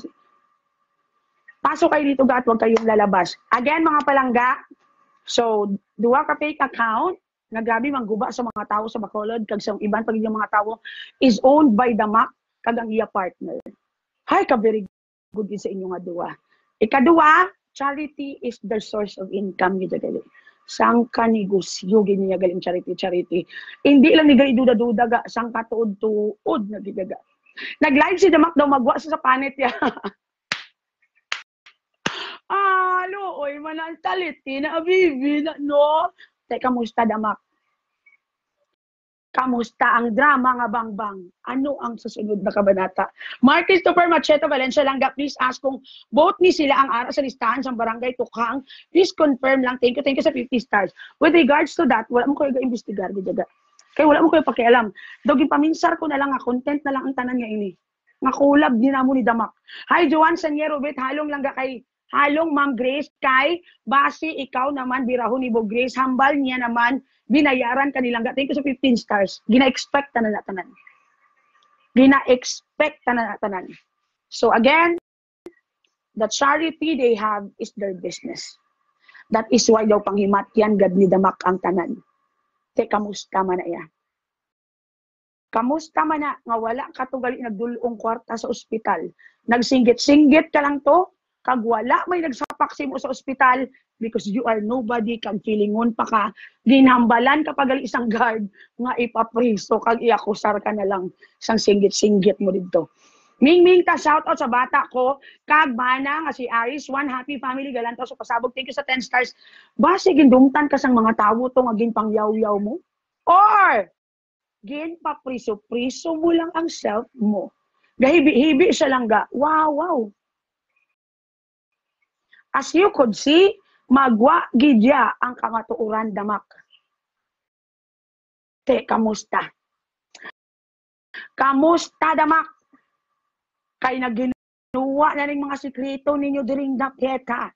Pasok kayo dito ga at huwag kayong lalabas. Again, mga palangga, so, duwa ka fake account, na grabe mangguba sa mga tao sa Bacolod, kag sa ibang pagiging mga tao, is owned by the MAC, kag ang iya partner. Hi, very good din sa inyo nga duwa. Ikaduwa, charity is the source of income nyo dagali. Sang ka negosyo, ganyan galing charity. Hindi lang ni gali duda-duda ga, sang ka tuod-tuod na gigaga. Nag-live si Damak daw, magwa sa panit ya. Oy, manantaliti na abibi na, no? Kamusta Damak? Kamusta ang drama nga bangbang? Ano ang susunod na kabanata? Mark Christopher Macheta Valencia Langga, please ask kung both ni sila ang ara sa listahan sa barangay Tukang. Please confirm lang. Thank you sa 50 stars. With regards to that, wala mo kayo ga-investigar. Kaya wala mo kayo pakialam. Doging paminsar ko na lang content na lang ang tanan nga ini. Nga kulab din na mo ni Damak. Hi, Joan Sanyero, bet, halong langga kay halong Ma'am Grace kay base ikaw naman birahon ni Bo Grace hambal niya naman binayaran kanilang thank you sa 15 stars gina-expect na natanan so again the charity they have is their business. That is why daw panghimatyan gad ni Damak ang tanan. Kamusta man na iya? Kamusta man na nga wala ka to gali nagdulong kwarta sa ospital, nagsinggit-singgit ka lang to kag wala may nagsapak sa mo sa ospital because you are nobody, kag feelingon pa ka, ginhambalan ka pag isang guard nga ipapriso kag iakusar ka na lang sang singgit-singgit mo dito. Ming ta shout out sa bata ko kag mana nga si Aris, one happy family galantaw sa pasabog, thank you sa 10 stars. Base gindumtan ka sang mga tawo to nga ginpangyaw-yaw mo or ginpapriso-priso mo lang ang self mo. Gahibi-hibi siya lang ga. Wow. As you could see, magwa gidya ang kamatuuran Damak. Kamusta? Kamusta Damak? Kay nagginuwa na ning mga sikreto ninyo diring dapeta.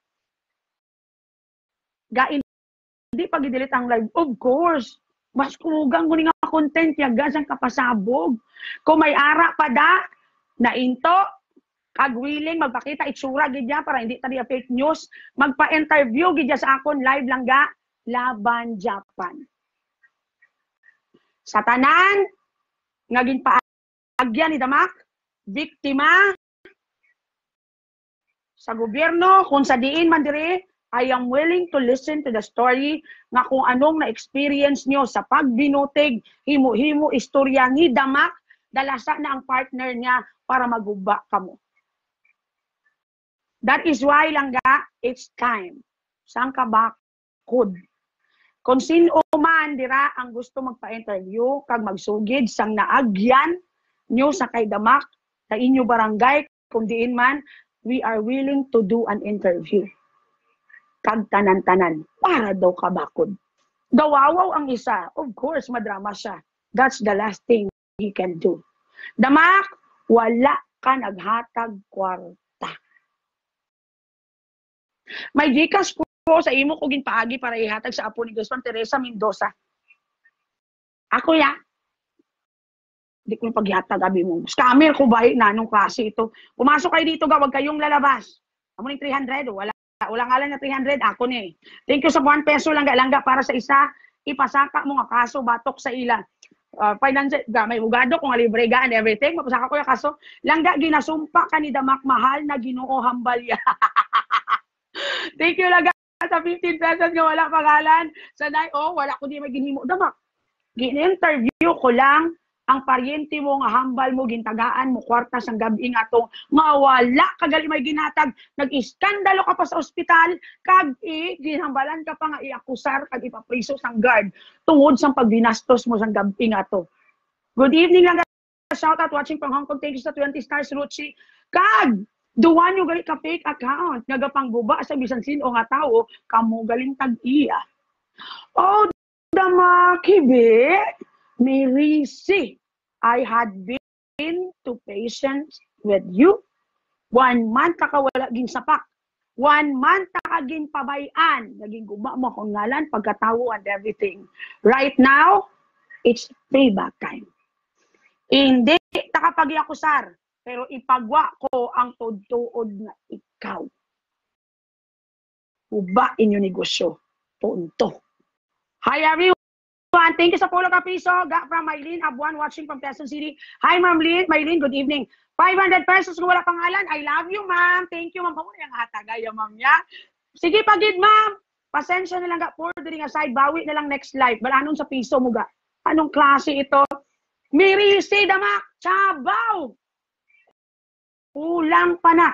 Hindi pag-delete ang live. Of course. Mas kumugang ko nga content niya gasang kapasabog. Kung may ara pa da, na into, kag willing magpakita itsura gid niya para hindi tadi fake news, magpa-interview gid sa akon live lang ga laban Japan. Sa tanan, ngaging paagyan ni Damak, biktima sa gobyerno, kung sa diin man diri, I am willing to listen to the story nga kung anong na-experience nyo sa pagbinutig, himo-himo istorya ni Damak, dalasa na ang partner niya para maguba kamo. That is why langga, it's time. Sang ka bakod. Kung sino man dira ang gusto magpa-interview, kag magsugid sang naagyan nyo sa kay Damak, sa inyo barangay, kung diin man, we are willing to do an interview. Kag tanan-tanan, para daw kabakod. Gawawaw ang isa. Of course, madrama siya. That's the last thing he can do. Damak, wala ka naghatag kwarta. May gikas ko sa imo ko ginpaagi para ihatag sa apo ni Guzman Teresa Mendoza. Ako ya. Di ko paghihatag abi mo. Scammer ko ba nanong klase ito. Pumasok kayo dito, wag kayong lalabas. Amo ni 300, wala ngalan na 300 ako ni. Thank you sa 1 peso langga para sa isa. Ipasaka mo nga kaso batok sa ila. Financial, may ugado kung libre ga and everything. Mapasaka ko yung kaso. Langga ginasumpa ka ni Damak, mahal na Ginoo hambalya. Thank you langga sa 15 pesos nga wala pangalan. Sanay, wala ko di maginhimo Damak. Gin-interview ko lang ang paryente mo nga hambal mo, gintagaan mo, kwarta sang gabi nga to, nga wala kagali may ginatag, nag-iskandalo ka pa sa ospital, kag ginhambalan ka pa nga iakusar, kag ipapriso sang guard, tungod sang pagbinastos mo sang gabi nga to. Good evening lang, shout out watching from Hong Kong, thank you sa 20 stars, Ruchi. Kag, duwan yung gali ka fake account, nagapangguba sa bisan sino nga tao, kamo galing tag-iya. Oh, Damak, hibi. Mirisi, I had been too patient with you. 1 month ka wala gin sapak. 1 month ka gin pabayan. Naging guma mo kung ngalan, pagkatawo and everything. Right now, it's payback time. Hindi takapag-iakusar, pero ipagwa ko ang tudtuod na ikaw. Uba inyo negosyo. Punto. Hi everyone. Thank you sa Polo Kapiso. Got from Maylene Abuan watching from Quezon City. Hi, Ma'am Maylene. Good evening. 500 pesos kung wala pangalan. I love you, ma'am. Thank you, ma'am. Pagod yung hatagay, ma'am ya. Sige, pagid, ma'am. Pasensya na lang ga. For during aside, bawi na lang next live. Balanon sa piso mo ga. Anong klase ito? Mirisi, Damak, Chabaw. Ulang pa na.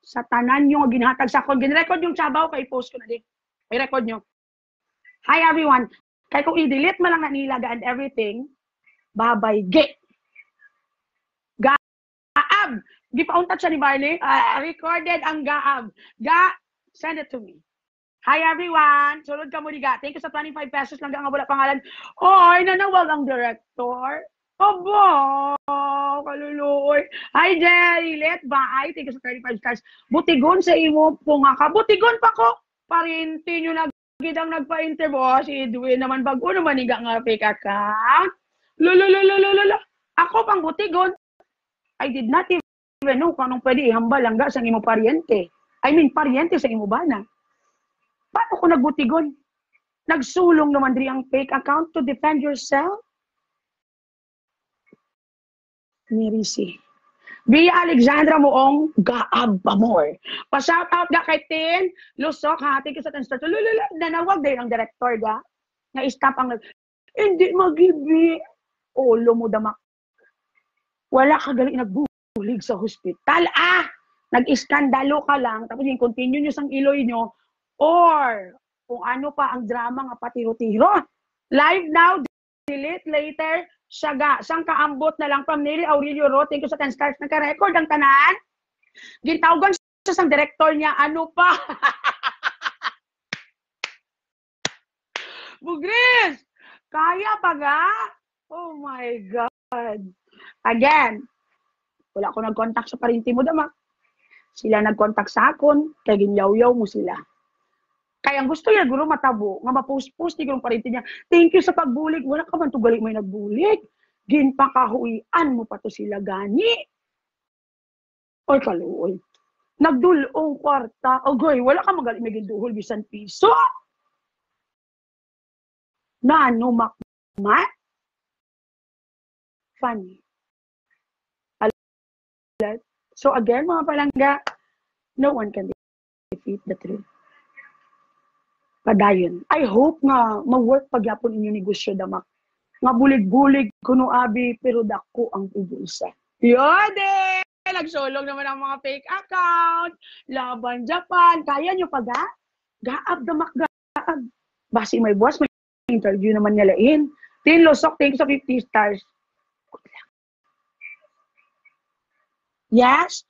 Sa tanan yung ginhatag sa akon. Gin-record yung Chabaw, kay post ko na din. May record nyo. Hi, everyone. Kaya kung i-delete mo lang na nilaga and everything, babayge. Gaab. Di pa untat siya ni Barley. Recorded ang gaab. Send it to me. Hi everyone. Sunod ka mo ni Ga. Thank you sa 25 pesos lang nga wala pangalan. Oy, nanawag ang director. Aba, kaluluoy. Hi Jerry, let bye. Thank you sa 35 stars. Butigon sa imo po nga ka. Butigon pa ko. Parinti nyo na gidang nagpa-interview, si Edwin naman bago naman higa nga fake account. Lulululululula. Ako pang butigon. I did not even know kung anong pwede ihambal langga sa imo paryente. I mean, paryente sa imo bana. Paano ko nagbutigon? Nagsulong naman diri ang fake account to defend yourself? Mirisi. Bia Alexandra Moong, gaab pa more. Pa-shout out ga kay Tin, Lusok, hati ka sa Ten Stars. Lulula, nanawag din ang director ga. Na-stop ang hindi magibi. Olo mo Damak. Wala ka gali nagbulig sa hospital. Nag-iskandalo ka lang, tapos yung continue nyo sang iloy nyo, or kung ano pa ang drama nga patiro-tiro. Live now, delete later, siyaga, sang kaambot na lang from Nelly Aurelio Ro, thank you sa 10 stars, nagka-record ang tanan. Gintawgan siya sang director niya, ano pa? Bugris! Kaya pa ga? Oh my God. Again, wala ko nag-contact sa parinti mo Damak. Sila nag-contact sa akon, kaya ginyaw-yaw mo sila. Kaya ang gusto niya, guro matabo, nga ma-post-post ni gurong parinti niya, thank you sa pagbulig, wala ka man tugali mo yung nagbulig. Ginpakahuian mo pa to sila gani. Oy, kaluoy. Nagdulong kwarta. Ogoy, wala ka magaling maging duhol bisan piso. Na ano, makmat? Funny. So again, mga palangga, no one can defeat the truth. Padayon. I hope nga mag-work pagyapon inyo negosyo damak. Nga bulig-bulig kuno abi pero dako ang ubulsa. Yode! Nagsulong naman ang mga fake account. Laban Japan. Kaya nyo pa ga? Gaab damak gaab. Basi may boss, may interview naman niya lain. Tin Losok, thank you sa 50 stars. Yes?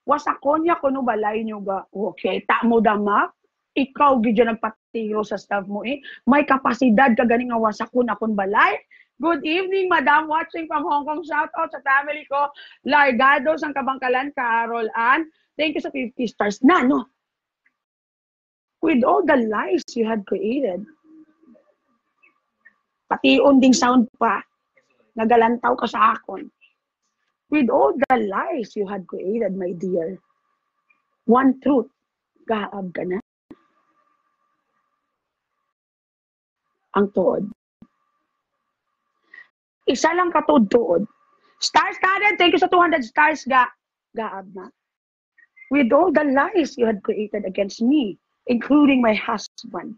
Was ako niya kuno balay nyo ga. Okay, ta mo damak. Ikaw gidyo nagpatiro sa staff mo eh. May kapasidad ka ganing nga wasakon akon balay. Good evening, Madam, watching from Hong Kong. Shout out sa family ko. Largados ang Kabangkalan, Carol Ann. Thank you sa 50 stars. Na, no? With all the lies you had created, pati unding sound pa, nagalantaw ka sa akon. With all the lies you had created, my dear, one truth, gaab ka na. Ang tuod. Isa lang katuod-tuod. Stars Karen, thank you sa 200 stars gaab na. With all the lies you had created against me, including my husband.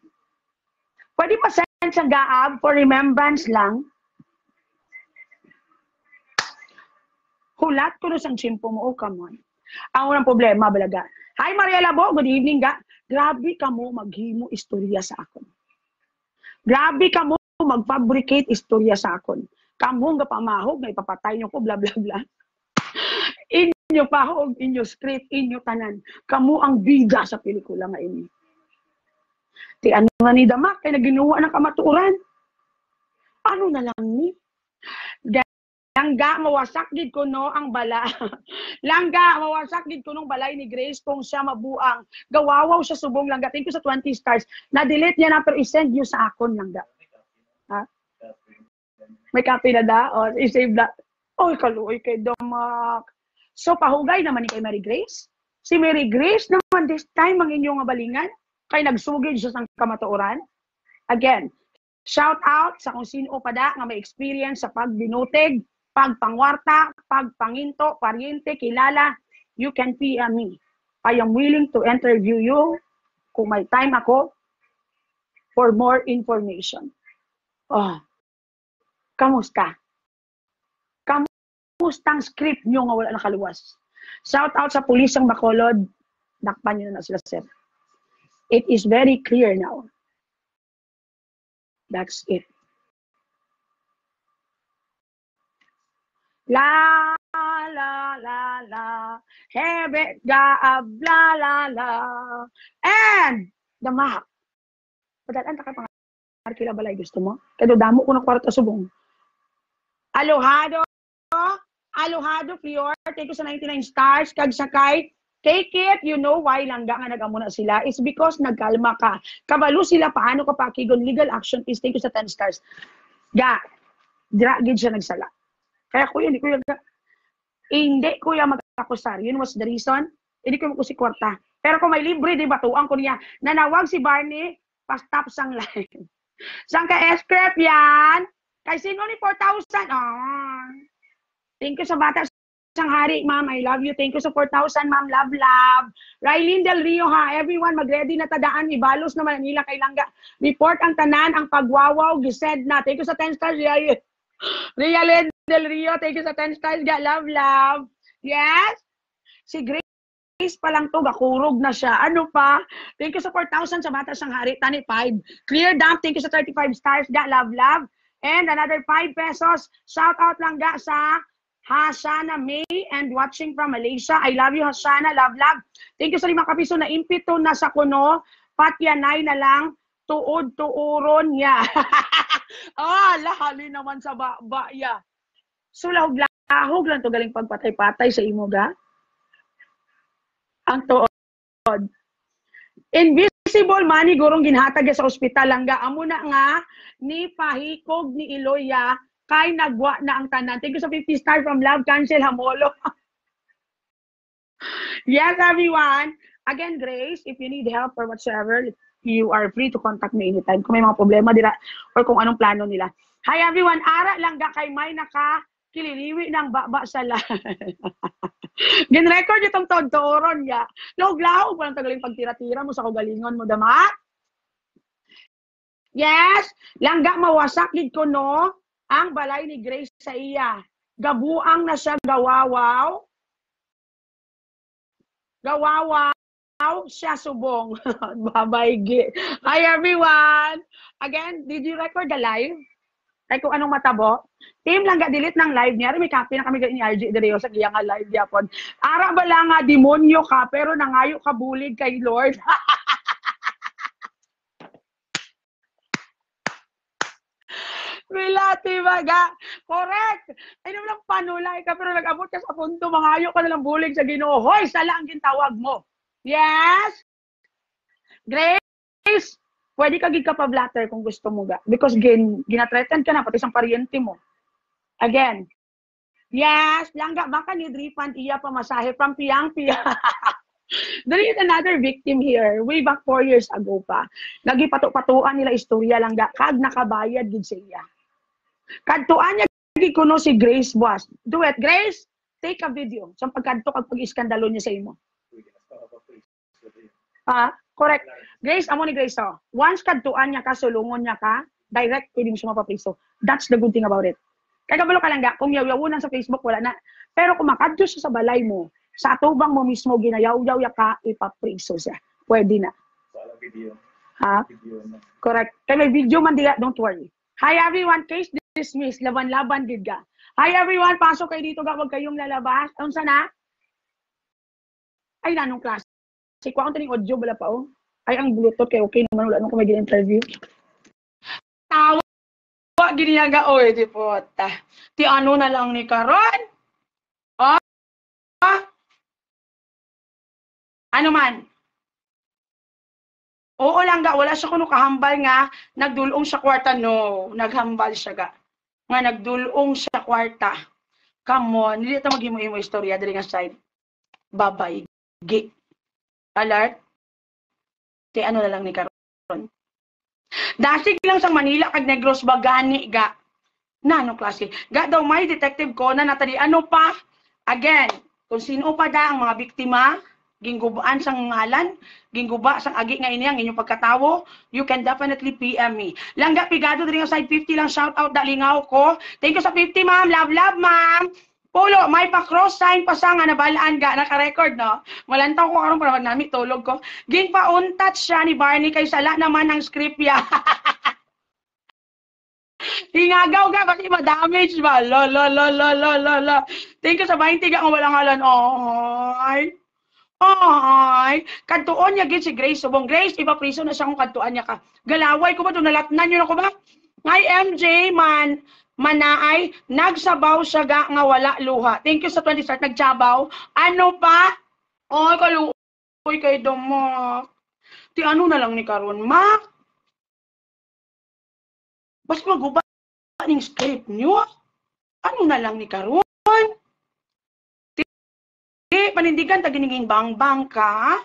Pwede pa send sa gaab for remembrance lang. Hulat ko no sang chimpo mo, oh come on. Ang unang problema, balaga. Hi Mariela Bo, good evening ga. Grabe ka mo maghimo istorya sa akon. Grabe ka mo mag-fabricate istorya sa akon. Kamu nga pamahog, nga ipapatay nyo ko, bla bla bla. Inyo pahog, inyo script, inyo tanan. Kamu ang bida sa pelikula nga ini. Ti ano nga ni Damak, kaya naginawa ng kamaturan. Ano na lang ni? Langga, mawasak gid ko no ang bala. Langga, mawasak gid ko nung balay ni Grace kung siya mabuang. Gawawaw siya subong langga. Thank you sa 20 stars. Na-delete niya na pero i-send you sa akon langga. Ha? May copy na da? O, i-save na. Oy, kaluoy kay Damak. So, pahugay naman ni kay Mary Grace. Si Mary Grace naman this time ang inyong balingan. Kay nagsugid siya sa kamatuoran. Again, shout out sa kung sino pa da nga may experience sa pagbinutig, pagpangwarta, pagpanginto, paryente, kilala. You can PM me. I am willing to interview you kung may time ako for more information. Oh, kamusta? Kamustang script nyo nga wala nakaluwas? Shout out sa pulisang Bacolod. Nakpan nyo na sila, sir. It is very clear now. That's it. La, la, la, la. Hebet, gaab, la, la, la. And, the map. Padalaan ta ka pang arkila balay, gusto mo? Kaya damo ko na kwarta subong. Alohado. Alohado, Fior. Thank you sa 99 stars. Kag sakay. Take it. You know why langga nga nag-amo na sila? It's because nagkalma ka. Kabalo sila paano ka pakigon. Legal action is thank you sa 10 stars. Ga. Dragid siya nagsala. Kaya kuya, hindi kuya magkakusar. Yun was the reason. Hindi ko magkusi kwarta. Pero kung may libre, di ba, tuang ko niya. Nanawag si Barney, pa-stop sang live. Sang ka-escrap yan? Kay sino ni 4,000? Oh. Thank you sa bata sang hari, ma'am. I love you. Thank you sa 4,000, ma'am. Love, love. Rylene Del Rio, ha. Everyone, mag-ready na tadaan. Ibalos naman nila kay langga. Report ang tanan, ang pagwawaw, gised na. Thank you sa 10 stars, Rylene Del Rio. Thank you sa 10 stars, love, love. Yes? Si Grace pa lang to, gakurog na siya. Ano pa? Thank you sa 4,000 sa bata sang hari. Tani 5. Clear dump. Thank you sa 35 stars, love, love. And another 5 pesos. Shout out lang sa Hasana May and watching from Malaysia. I love you, Hasana. Love, love. Thank you sa 5 kapiso na impito na sa kuno. Patyanay na lang. Tuod-tuuron niya. Lahali naman sa ya. So, lahog lang to galing pagpatay-patay sa imo, ga? Ang tuod. Invisible money, gurong ginhatag sa ospital lang, ga. Amo na nga, ni pahikog ni Iloya, kay nagwa na ang tanan. Thank you sa 50 stars from Love Cancel Hamolo. Yes, everyone. Again, Grace, if you need help or whatsoever, you are free to contact me anytime kung may mga problema nila or kung anong plano nila. Hi everyone, ara lang ga kay may kililiwi ng baba sa Gin-record itong todtoron ya. Log-laog walang tagaling pagtira-tira mo sa kagalingon mo, dama? Yes, langga mawasak gid ko no ang balay ni Grace sa iya. Gabuang na siya gawawaw. Gawawaw siya subong. Babaygi. Hi everyone. Again, did you record the live? Ay kung anong matabo? Team langga delete ng live niya. May copy na kami ni RJ Dereo sa giyang live yapon. Ara ba lang nga demonyo ka pero nangayo ka bulig kay Lord. Milati baga. Correct. Ay naman lang panulay ka pero nag-abot ka sa punto mangayo ka na lang bulig sa Ginoo. Hoy, sala ang gintawag mo. Yes? Grace, pwede ka gig ka pa blatter kung gusto mo ga. Because gina-threaten ka na pati isang paryente mo. Again. Yes, langga baka need refund iya pa masahe from piyang-piyang. There is another victim here. Way back 4 years ago pa. Nagipato-patuan nila istorya langga kag nakabayad gid sa iya. Kadtuan niya gid kuno si Grace Boss. Do it, Grace. Take a video. Sa pagkadto kag pag-iskandalo niya sa imo. Correct. Grace, amo ni Grace oh. Once kadtuan niya ka, sulungon niya ka, direct pwede mo siya mapapriso. That's the good thing about it. Kaya kabalo ka lang ga, kung yaw-yawunan sa Facebook, wala na. Pero kung makadto siya sa balay mo, sa atubang mo mismo, ginayaw-yaw ka, ipapriso siya. Pwede na. Wala video. Ha? Video na. Correct. Kaya may video man diga, don't worry. Hi everyone, case dismissed, laban-laban gid ga. Hi everyone, pasok kayo dito ga, wag kayong lalabas. Unsa na? Ay, nanong klase. Si ko ang taning audio bala pa oh. Ay ang Bluetooth kay okay naman wala nang ko may interview. Tawa gini nga oy di pota. Ti ano na lang ni karon? Oh? Ano man? Oo lang ga, wala siya kuno kahambal nga nagdulong sa kwarta no, naghambal siya ga. Nga nagdulong sa kwarta. Come on, dili ta maghimo-imo istorya diri nga side. Babay. Gi. Alert. Ti ano na lang ni karon. Dasig lang sang Manila kag Negros bagani ga. Nano klase. Ga daw may detective ko na natali ano pa. Again, kung sino pa da ang mga biktima, ginggubaan sang ngalan, gingguba sang agi nga ini ang inyong pagkatawo, you can definitely PM me. Langga pigado diri nga side 50 lang shout out dalingaw ko. Thank you sa 50 ma'am, love ma'am. Pulo, may pa-cross sign pa sa nga nabalaan ga, naka-record, no? Malantaw ko karon para nami tulog ko. Ging pa-untat siya ni Barney kay sala naman ang script ya. Hingagaw ga, kasi ma-damage ba? Lo. Thank you sa 20 ga ang walang halan. Ay, kantuon niya gid si Grace subong. Grace, ipapriso na siya kung kantuan niya ka. Galaway ko ba, nalatnan niyo na ko ba? Ngay MJ man, manaay, nagsabaw siya ga nga wala luha. Thank you sa 20 start, nagsabaw. Ano pa? Ay, kaluoy kay Domak. Ti ano na lang ni karon Mak? Bas maguba ning script niyo? Ano na lang ni karon? Ti panindigan ta giniging bang ka?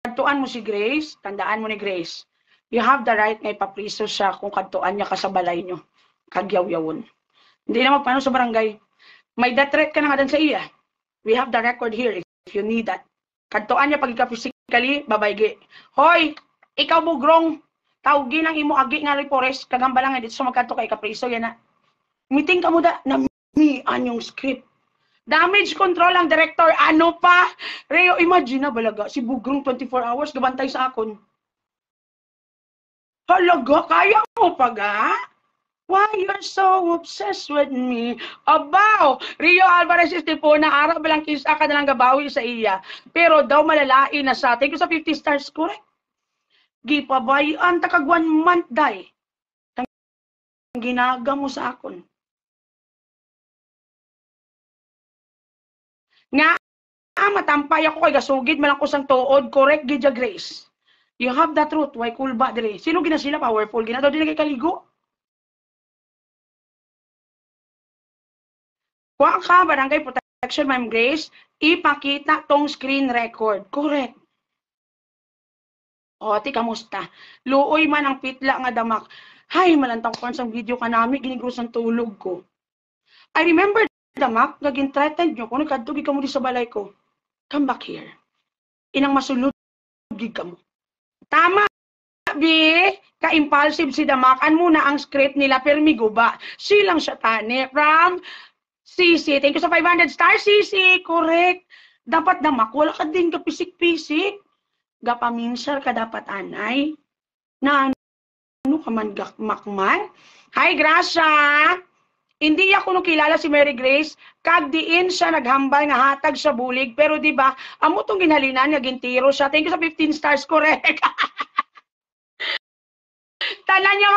Kantuan mo si Grace, tandaan mo ni Grace. You have the right nga ipapriso siya kung kantuan niya ka sa balay niyo. Kagyaw-yawon. Hindi na magpano sa barangay. May death threat ka na nga sa iya. We have the record here if you need that. Kantuan niya pag ika-physically, babaygi. Hoy, ikaw bugrong, tawagin ang imo agi nga repores, kagamba lang dito sa magkanto kay kapriso, yan na. Meeting ka mo da, namian yung script. Damage control ang director, ano pa? Reo, imagine na balaga, si bugrong 24 hours, gabantay sa akon. Halaga, kaya mo pa ga? Why you're so obsessed with me? Abaw! Rio Alvarez Estepona, araw lang kisa ka na lang gabawi sa iya. Pero daw malalain na sa atin. Kung sa 50 stars, correct? Gipabayan, takag 1 month, day. Ang ginaga mo sa akon. Nga, matampay ako kay gasugid, malang ko sang tuod, correct, Gidya Grace. You have the truth, why cool ba dire? Sino gina sila powerful? Gina daw din kay kaligo? Kuha ka, Barangay Protection, Ma'am Grace, ipakita tong screen record. Correct. O, ti, kamusta? Luoy man ang pitla nga damak. Hay, malantang ko sa video ka namin, ginigrusan tulog ko. I remember damak, naging threatened nyo, kung nagkadtugi ka mo di sa balay ko. Come back here. Inang masulod, gig ka mo. Tama, bi, ka-impulsive si damak. An muna ang script nila, pero may guba. Silang siya tani. From CC, thank you sa 500 star, CC, correct. Dapat damak, wala ka din ka pisik-pisik. Gapaminsar ka dapat anay. Na ano ka man gakmakman? Hi, Gracia! Hindi ako no kilala si Mary Grace, kag diin siya naghambal nga hatag sa bulig, pero di ba, amo tong ginhalinan nga gintiro siya. Thank you sa 15 stars, correct. Tanan niya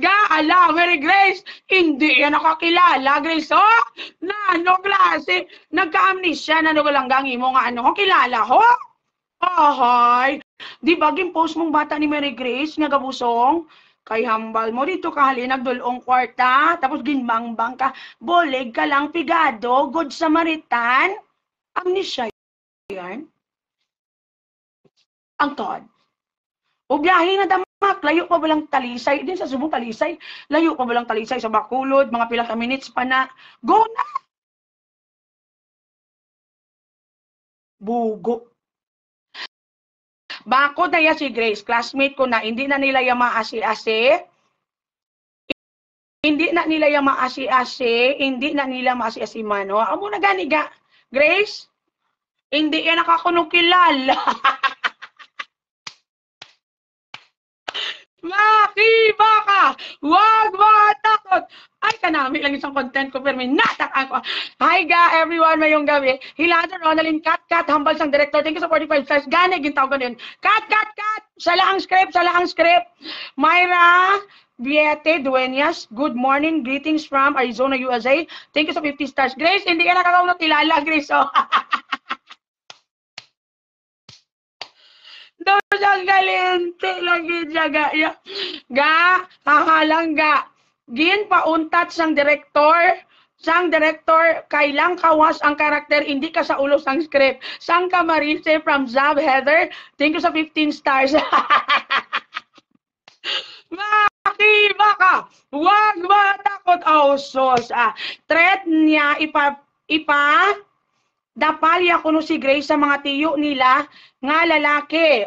nga, ala, Mary Grace, hindi yan nakakilala, Grace, oh, na ano klase, nagka-amnesia na nagulanggang imo nga ano, kilala, ho? Ahay, di ba post mong bata ni Mary Grace nga gabusong? Kay hambal mo dito ka halin nagdulong kwarta, tapos ginbangbang ka, boleg ka lang pigado, good Samaritan. Ang nisya yan. Ang tod. O biyahe na damak, layo pa balang talisay, din sa subong talisay, layo pa balang talisay sa Bacolod, mga pila ka minutes pa na, go na! Bugo. Bako na ya si Grace, classmate ko na, hindi na nila yung maasi-asi. Hindi na nila yung maasi-asi, hindi na nila maasi-asi mano. Amo na gani ga, Grace? Hindi yan nakakunong kilala. Makiba ka! Huwag matakot! Ay, kanami lang isang content ko, pero may natak ako. Hi ga, everyone, mayong gabi. Hilada, Ronaldin, cut, hambal sang director. Thank you sa 45 stars. Gane, gintaw ganyan. Cut! Sala ang script. Myra Viete Dueñas, good morning. Greetings from Arizona, USA. Thank you sa 50 stars. Grace, hindi ka nakakaunang kilala, Grace. Oh. Dosang galente lagi jaga ya. Ga, hahalang ga. Gin pauntat sang direktor kailang kawas ang karakter, hindi ka sa ulo sang script. Sang Camarisse from Zab Heather, thank you sa 15 stars. Makiba ka! Huwag matakot! Oh, sos. Threat niya dapalya ko no si Grace sa mga tiyo nila nga lalaki.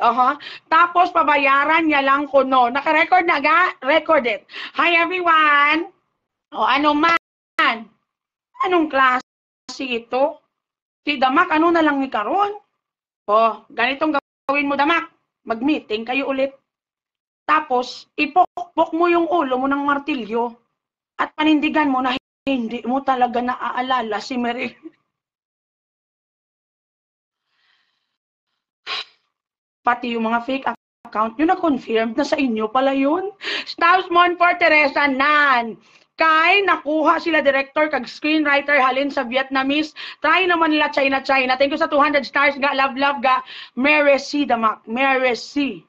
Tapos pabayaran niya lang ko no. Naka-record na ga? Recorded. Hi everyone! O ano man? Anong klase ito? Si Damak, ano na lang ni karon? O, ganitong gawin mo Damak. Mag-meeting kayo ulit. Tapos, ipokpok mo yung ulo mo ng martilyo at panindigan mo na hindi mo talaga naaalala si Mary. Pati yung mga fake account nyo na-confirmed na sa inyo pala yun. Staffs mon for Teresa Nan. Kay nakuha sila director kag screenwriter halin sa Vietnamese. Try naman nila China. Thank you sa 200 stars ga. Love ga. Mercy Damak. Mercy.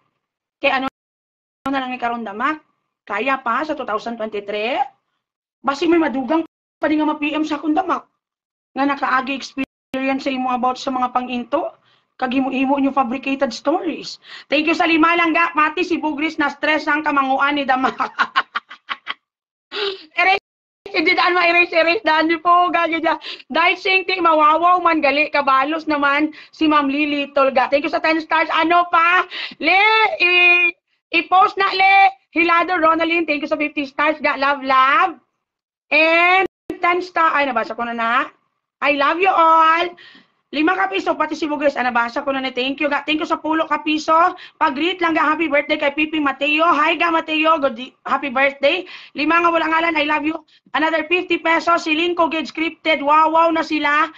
Kay ano na lang ni karon Damak? Kaya pa sa 2023? Basi may madugang pa di nga ma-PM sa akong Damak. Nga nakaagi experience sa imo about sa mga pang-into. Kag imo nyo fabricated stories. Thank you sa 5 lang ga. Mati si Bugris na stress ang kamanguan ni Damak. Hindi daan ma-erase daan di po gagaya. Dahil singti mawawaw man gali kabalos naman si Ma'am Lily Tolga. Thank you sa 10 stars. Ano pa? I-post na le. Hilado Ronaldin. Thank you sa 50 stars. Ga love. And 10 star. Ay nabasa ko na. I love you all. 5 kapiso, pati si Bugres, nabasa ko na thank you. Thank you sa 10 kapiso. Pag-greet lang ga, happy birthday kay Pipi Mateo. Hi ga Mateo, happy birthday. 5 nga walang ngalan, I love you. Another 50 pesos, si Linko Gage Scripted, wow na sila.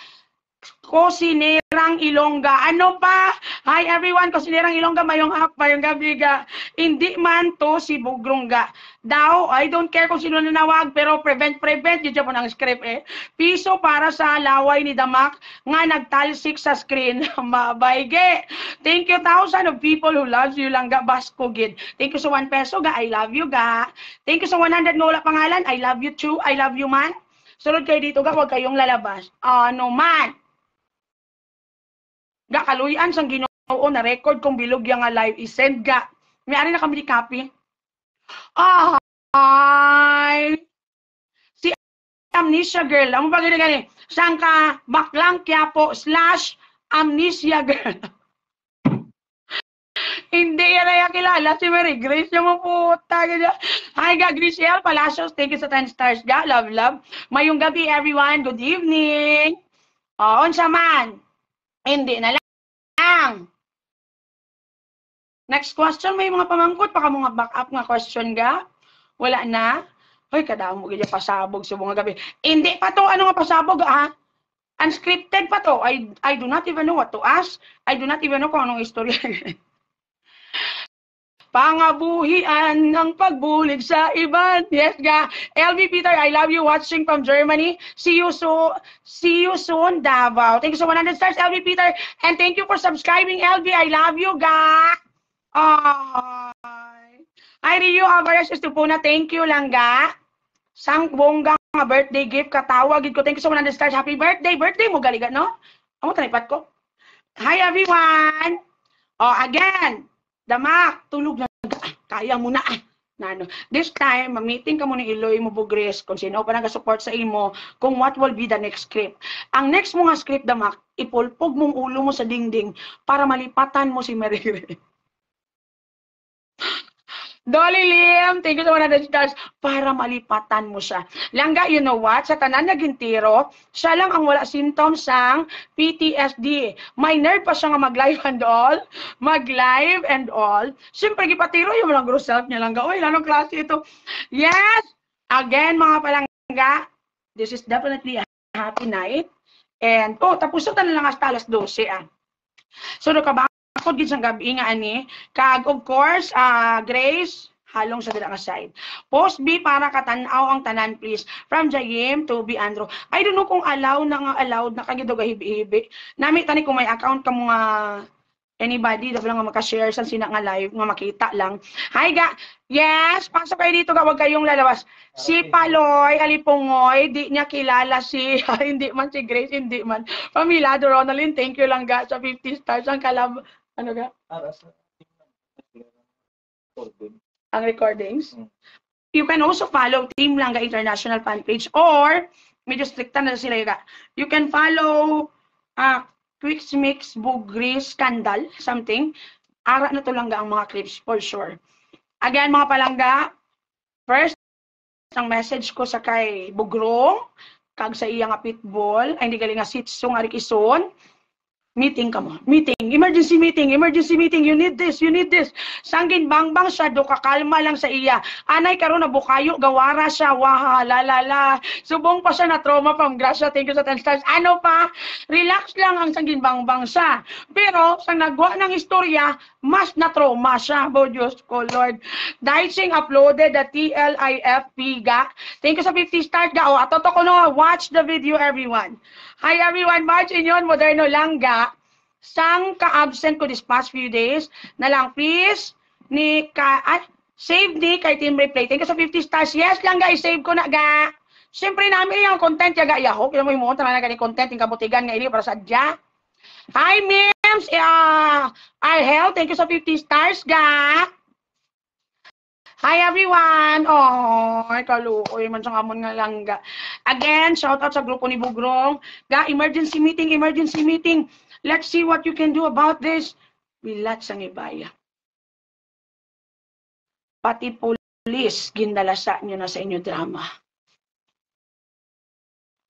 Kosinerang Ilongga. Ano pa? Hi everyone, Kosinerang Ilongga, mayong gabi ga. Hindi man to si Bugrongga. Daw, I don't care kung sino nanawag, pero prevent, yun dyan po ng script Piso para sa laway ni Damak, nga nagtalsik sa screen. Mabayge. Thank you, thousand of people who loves you lang ga, Basko Gid. Thank you sa 1 peso ga, I love you ga. Thank you sa 100 nga wala pangalan, I love you too, I love you man. Sunod kayo dito ga, huwag kayong lalabas. Ano man? Gakaluyan sang Ginoo oo, na-record kong bilog yung nga live. I-send ga. May ari na kami di copy. Ay! Si Amnesia Girl. Ang mga gani, saan ka Baklang Quiapo / Amnesia Girl. Hindi yan na kilala si Mary Grace yung maputa. Hi, Grizel Palacios. Thank you sa 10 stars. Ga, love, love. Mayong gabi, everyone. Good evening. Unsa man. Hindi na lang. Next question, may mga pamangkot. Baka mga back-up nga question ga. Wala na. Hoy, kadamo ganyan pasabog sa mga gabi. Hindi pa to. Ano nga pasabog, ha? Unscripted pa to. I do not even know what to ask. I do not even know kung anong istorya. Pangabuhian ng pagbulig sa iban. Yes, ga. LB Peter, I love you watching from Germany. See you soon, Davao. Thank you so 100 stars, LB Peter. And thank you for subscribing, LB. I love you, ga. Hi, Rio Alvarez Estupuna. Thank you lang, ga. Sang bonggang birthday gift. Katawag ko. Thank you so 100 stars. Happy birthday. Birthday mo, galiga, no? Amo, tanipat ko. Hi, everyone. Again. Damak, tulog na. Kaya mo na. Nano. This time, ma-meeting ka mo ni Eloy mo Bugres kung sino pa nag-support sa imo kung what will be the next script. Ang next mo nga script, Damak, ipulpog mong ulo mo sa dingding para malipatan mo si Mary Grace. Dolly Lim, thank you so much stars para malipatan mo siya. Langga, you know what? Sa tanan naging tiro, siya lang ang wala symptoms sang PTSD. May nerve pa siya nga mag-live and all. Mag-live and all. Siyempre, gipatiro yung mga gross self niya langga. Uy, lanong klase ito. Yes! Again, mga palangga, this is definitely a happy night. And, tapos na lang hasta alas 12. So, ka ba? Ako gid sang gabi nga ani kag of course Grace halong sa dila ka side. Post B para katanaw ang tanan please. From Jayim to B Andrew. I don't know kung allowed na kagid og hibi-hibi. Nami tani kung may account ka mga anybody daw lang nga maka-share sa sina nga live nga makita lang. Hi ga. Yes, pasok kayo dito ga wag kayong lalawas. Si Paloy Alipongoy, di niya kilala si hindi man si Grace, hindi man. Pamilado Ronaldin, thank you lang ga sa 50 stars ang kalab. Ano ga? Ang recordings. You can also follow Team Langga International fan page or medyo stricta na sila ga. You can follow Quick Mix Bugris Scandal something. Ara na to langga ang mga clips for sure. Again mga palangga, first ang message ko sa kay Bugrong kag sa iya nga pitbull ay hindi galing nga sitso nga rikison. Meeting ka mo. Emergency meeting. You need this. Sanggin bangbang siya, do kakalma lang sa iya. Anay karon na bukayo, gawara siya, waha, lalala. Subong pa siya na trauma from Gracia. Thank you sa 10 stars. Ano pa? Relax lang ang sanggin bangbang siya. Pero, sa nagwa ng istorya, mas na trauma siya. Oh, Diyos ko, Lord. Dicing uploaded the TLIFP ga. Thank you sa 50 stars ga. Ato to ko no, watch the video everyone. Hi everyone, March Inyon, Moderno Langga. Sang ka-absent ko this past few days. Na lang, please, save ni kay Team Replay. Thank you sa 50 stars. Yes lang guys, save ko na ga. Siyempre namin yung content yaga yahok. Yung mo na gani content yung kabutigan nga ini para sa dya. Hi Mims, Arhel, thank you sa 50 stars ga. Hi everyone! Kaluoy man sa amon nga langga. Again, shout out sa grupo ni Bugrong. Ga, emergency meeting. Let's see what you can do about this. Bilat sang ibaya. Pati police, gindalasa nyo na sa inyo drama.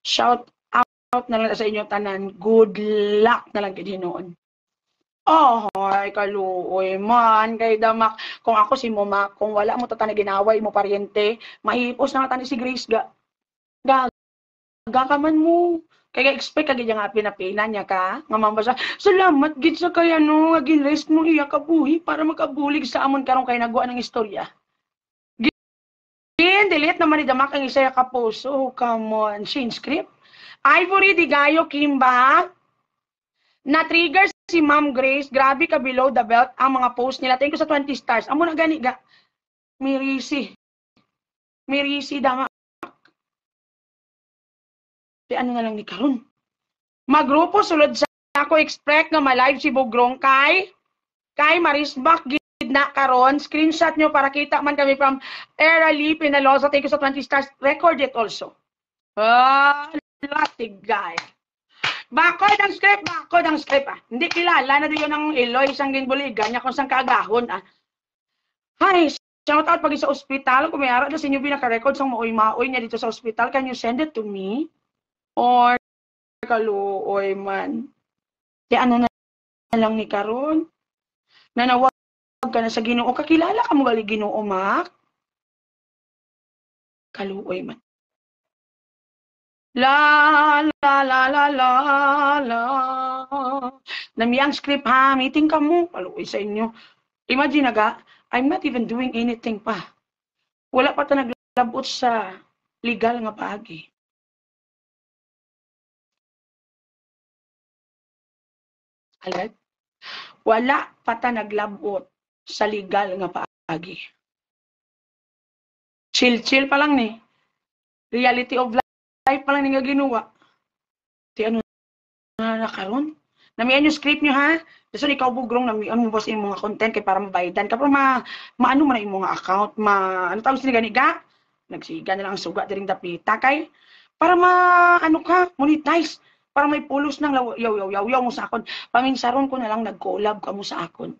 Shout out na lang sa inyo tanan. Good luck na lang kaya noon. Kaluoy man, kay Damak. Kung ako si Mama, kung wala mo tatana ginaway mo paryente, mahipos na nga tani si Grace ga. Gagaman mo. Kaya expect kagid nga pinapina niya ka. Nga mambasa, salamat gid sa kaya no, gin-rest mo iya kabuhi para makabulig sa amon karon kay nagwa ng istorya. Delete naman ni Damak ang isa ka post. Come on, change script. Ivory Digayo Kimba. Na-trigger si Ma'am Grace, grabe ka below the belt ang mga post nila. Thank you sa 20 stars. Amo na gani ga. Mirisi Damak. Ano na lang ni karon. Magrupo sulod sa ako expect nga ma-live si Bogrong kay Marisbak gid na karon. Screenshot nyo para kita man kami from Erali Pinalosa. Thank you sa 20 stars. Record it also. Latigay. Bakod ang script ah. Hindi kilala na doon ng Eloy isang ginbuligan niya kung saan kaagahon ah. Hi, shout out pag sa ospital. Kung may araw na sa inyo binaka-record sa maoy-maoy niya dito sa ospital, can you send it to me? Or kaluoy man. Di ano na lang ni karon? Nanawag ka na sa Ginoo. Kakilala ka mo gali Ginoo, Mak? Kaluoy man. La la la la la la. Namiyang script ha, meeting ka mo. Kaluoy sa inyo. Imagine naga, I'm not even doing anything pa. Wala pa ta naglabot sa legal nga paagi. Alat? Wala pa ta naglabot sa legal nga paagi. Chill pa lang ni. Reality of life pa lang ni nga ginawa. Ti ano na karon? Namian yung script nyo ha? So ikaw Bogrong, namian mo ba sa mga content kay para mabayadan ka? Pero maano man ang mga account, ano tawag sila ganiga? Nagsiga na lang ang suga diring dapita kay para ano ka, monetize. Para may pulos ng yaw mo sa akon. Paminsaron ko na lang nag-collab ka mo sa akon.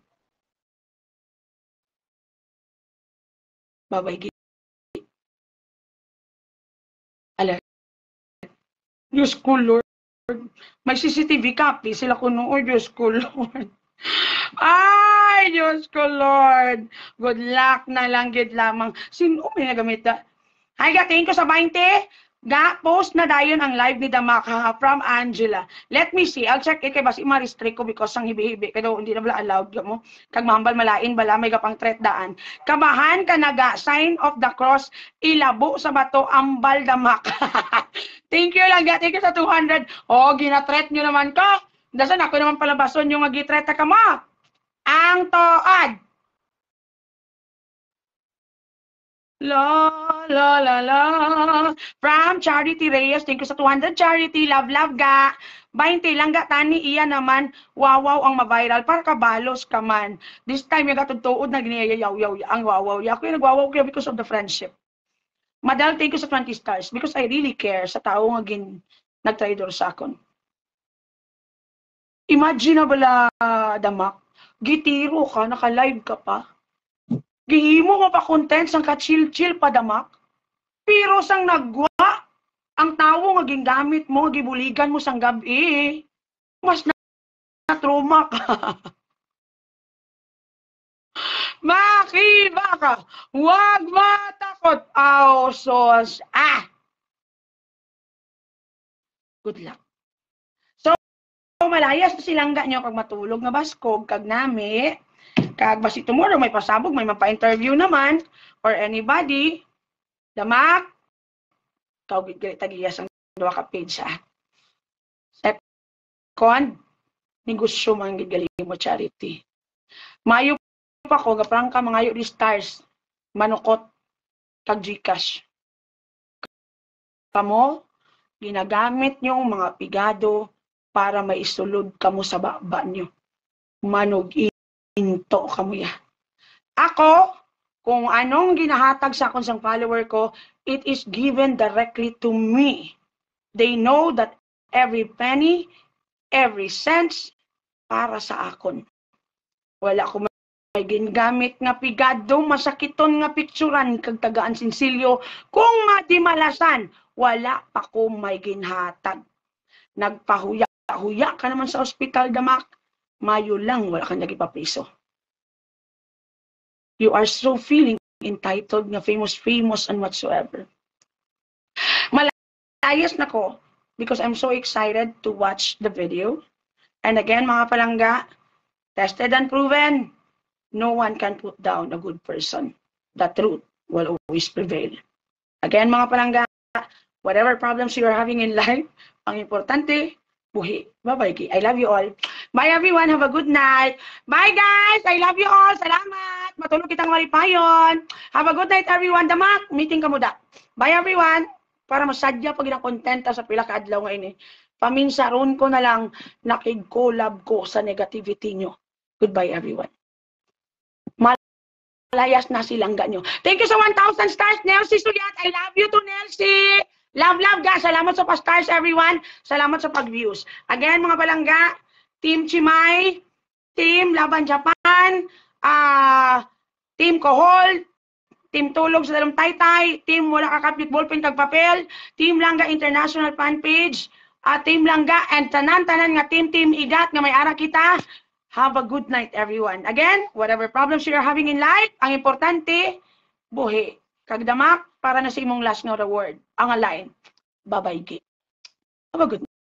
Babay gid. Ala. Diyos ko Lord. May CCTV copy sila ko noon. Diyos ko Lord. Ay, Diyos ko Lord. Good luck na lang gid lamang. Sino may nagamit na? Hi, thank you sa 20. Post na dayon ang live ni Damaka from Angela. Let me see. I'll check it kay basi ma-restrict ko because ang hibi-hibi. Kaya hindi na bala allowed mo. Kag mahambal malain bala may gapang threat daan. Kabahan ka naga. Sign of the cross. Ilabo sa bato. Ambal Damaka. Thank you lang. Thank you sa 200. Oh, gina-threat nyo naman ko. Dasan ako naman palabason yung mag-threat ka mo. Ang toad. La la la la. From Charity Reyes, thank you sa 200 Charity. Love ga. 20 lang ga tani iya naman. Wawaw ang ma-viral para kabalos ka man. This time yung katugtuod na giniyayaw ang wawaw. Ako yung nagwawaw ko because of the friendship. Madal, thank you sa 20 stars because I really care sa tao nga nagtraidor sa akon. Imagine na bala, Damak, gitiro ka, naka-live ka pa. Gihimo mo pa content sang ka-chill-chill pa Damak. Pero sang nagwa, ang tao nga gingamit mo, gibuligan mo sang gabi, mas na-trauma ka. Makiba ka. Huwag matakot. Sos. Good luck. So, malayas na silangga nyo kag matulog nga baskog, kag nami, kag basi tomorrow may pasabog, may mapa-interview naman, or anybody, Damak, kawgid gali tagiyas ang duwa ka page ha. Second, negosyo man gid gali mo charity. Mayo pa ko gaprang ka mangayo di stars, manukot kag Gcash. Kamo ginagamit nyong mga pigado para maisulod kamo sa baba nyo. Manog into kamo ya. Ako, kung anong ginahatag sa akong sang follower ko, it is given directly to me. They know that every penny, every cent, para sa akon. Wala ko may ginagamit nga pigado, masakiton nga picturan, kag tagaan sinsilyo. Kung madimalasan, wala pa ko may ginhatag. Nagpahuya-huya ka naman sa ospital, Damak. Mayo lang, wala kang nagipapiso. You are so feeling entitled nga famous and whatsoever. Malayas na ko because I'm so excited to watch the video. And again, mga palangga, tested and proven, no one can put down a good person. The truth will always prevail. Again, mga palangga, whatever problems you are having in life, ang importante, buhi. Bye-bye. I love you all. Bye everyone. Have a good night. Bye guys. I love you all. Salamat. Matulog kitang maripayon. Have a good night everyone. Damak, meeting ka muda. Bye everyone. Para masadya pag content sa pila ka adlaw ngayon eh. Paminsaron ko na lang nakig-collab ko sa negativity nyo. Goodbye, everyone. Malayas na silang ganyo. Thank you sa 1,000 stars, Nelsie Suyat. I love you to Nelsie. Love, guys. Salamat sa pa-stars, everyone. Salamat sa pag-views. Again, mga balangga, Team Chimay, Team Laban Japan, Team Kohol, Team Tulog sa Dalong Taytay, Team Wala Kakapit Ballpen Kag Papel, Team Langga International Fan Page, Team Langga, and tanan-tanan nga Team Igat nga may ara kita. Have a good night, everyone. Again, whatever problems you're having in life, ang importante, buhi. Kagdamak, para na sa imong last nga reward. Ang line, bye-bye. Have a good night.